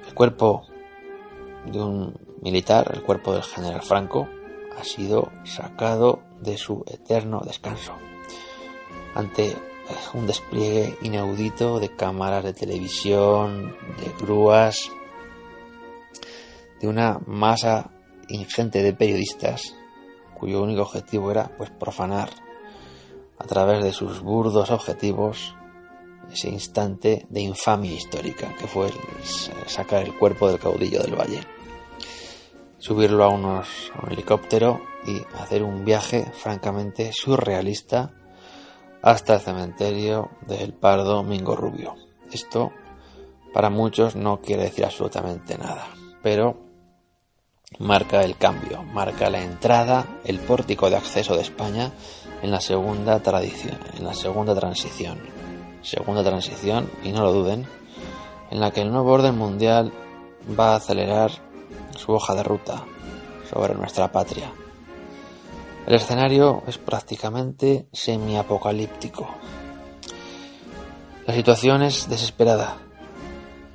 El cuerpo de un militar, el cuerpo del general Franco, ha sido sacado de su eterno descanso ante un despliegue inaudito de cámaras de televisión, de grúas, de una masa ingente de periodistas cuyo único objetivo era profanar a través de sus burdos objetivos ese instante de infamia histórica que fue sacar el cuerpo del caudillo del Valle, subirlo a un helicóptero y hacer un viaje francamente surrealista hasta el cementerio del Pardo Mingo Rubio. Esto para muchos no quiere decir absolutamente nada, pero marca el cambio, marca la entrada, el pórtico de acceso de España en la segunda transición, y no lo duden, en la que el nuevo orden mundial va a acelerar su hoja de ruta sobre nuestra patria. El escenario es prácticamente semiapocalíptico. La situación es desesperada,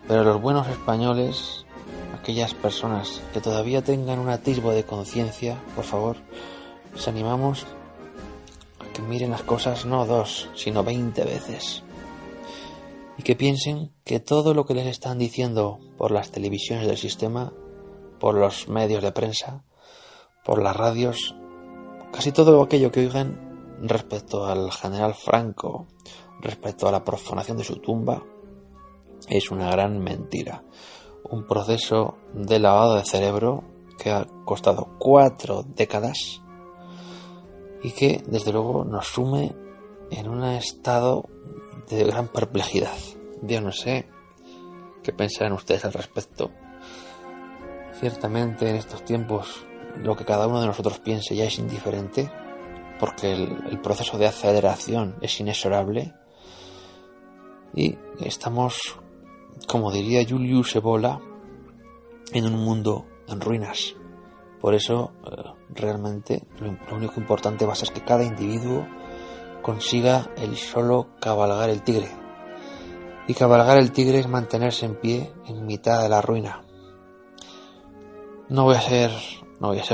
pero los buenos españoles, aquellas personas que todavía tengan un atisbo de conciencia, por favor, les animamos a que miren las cosas no 2, sino 20 veces. y que piensen que todo lo que les están diciendo por las televisiones del sistema, por los medios de prensa, por las radios, casi todo aquello que oigan respecto al general Franco, respecto a la profanación de su tumba, es una gran mentira. Un proceso de lavado de cerebro que ha costado 4 décadas y que desde luego nos sume en un estado de gran perplejidad. Yo no sé qué pensarán ustedes al respecto. Ciertamente en estos tiempos lo que cada uno de nosotros piense ya es indiferente, porque el proceso de aceleración es inexorable y estamos, como diría Julius Evola, en un mundo en ruinas. Por eso realmente lo único importante va a ser que cada individuo consiga el solo cabalgar el tigre. Y cabalgar el tigre es mantenerse en pie en mitad de la ruina. No voy a ser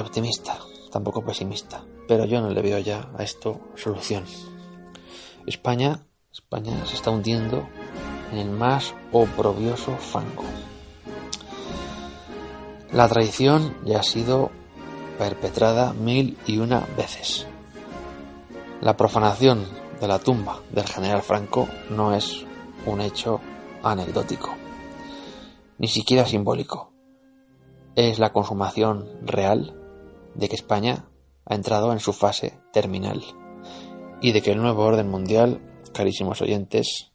optimista, tampoco pesimista, pero yo no le veo ya a esto solución. España se está hundiendo en el más oprobioso fango. La traición ya ha sido perpetrada 1001 veces. La profanación de la tumba del general Franco no es un hecho anecdótico, ni siquiera simbólico. Es la consumación real de que España ha entrado en su fase terminal y de que el nuevo orden mundial, carísimos oyentes,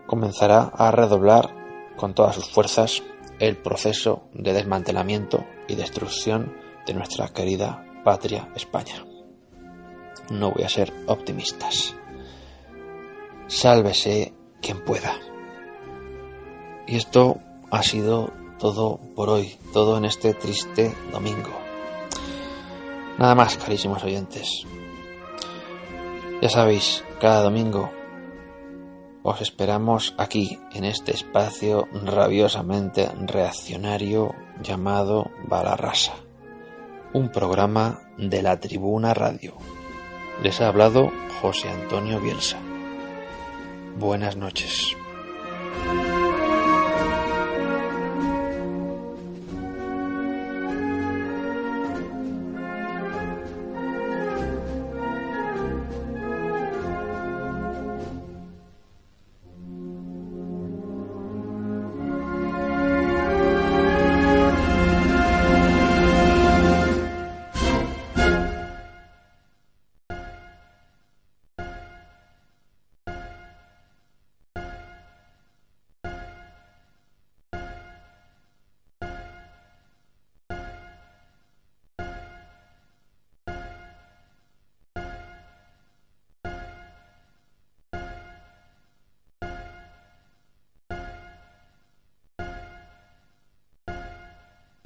comenzará a redoblar con todas sus fuerzas el proceso de desmantelamiento y destrucción de nuestra querida patria España. No voy a ser optimistas. Sálvese quien pueda. Y esto ha sido todo por hoy, todo en este triste domingo. Nada más, carísimos oyentes. Ya sabéis, cada domingo os esperamos aquí, en este espacio rabiosamente reaccionario llamado Balarrasa, un programa de la Tribuna Radio. Les ha hablado José Antonio Bielsa. Buenas noches.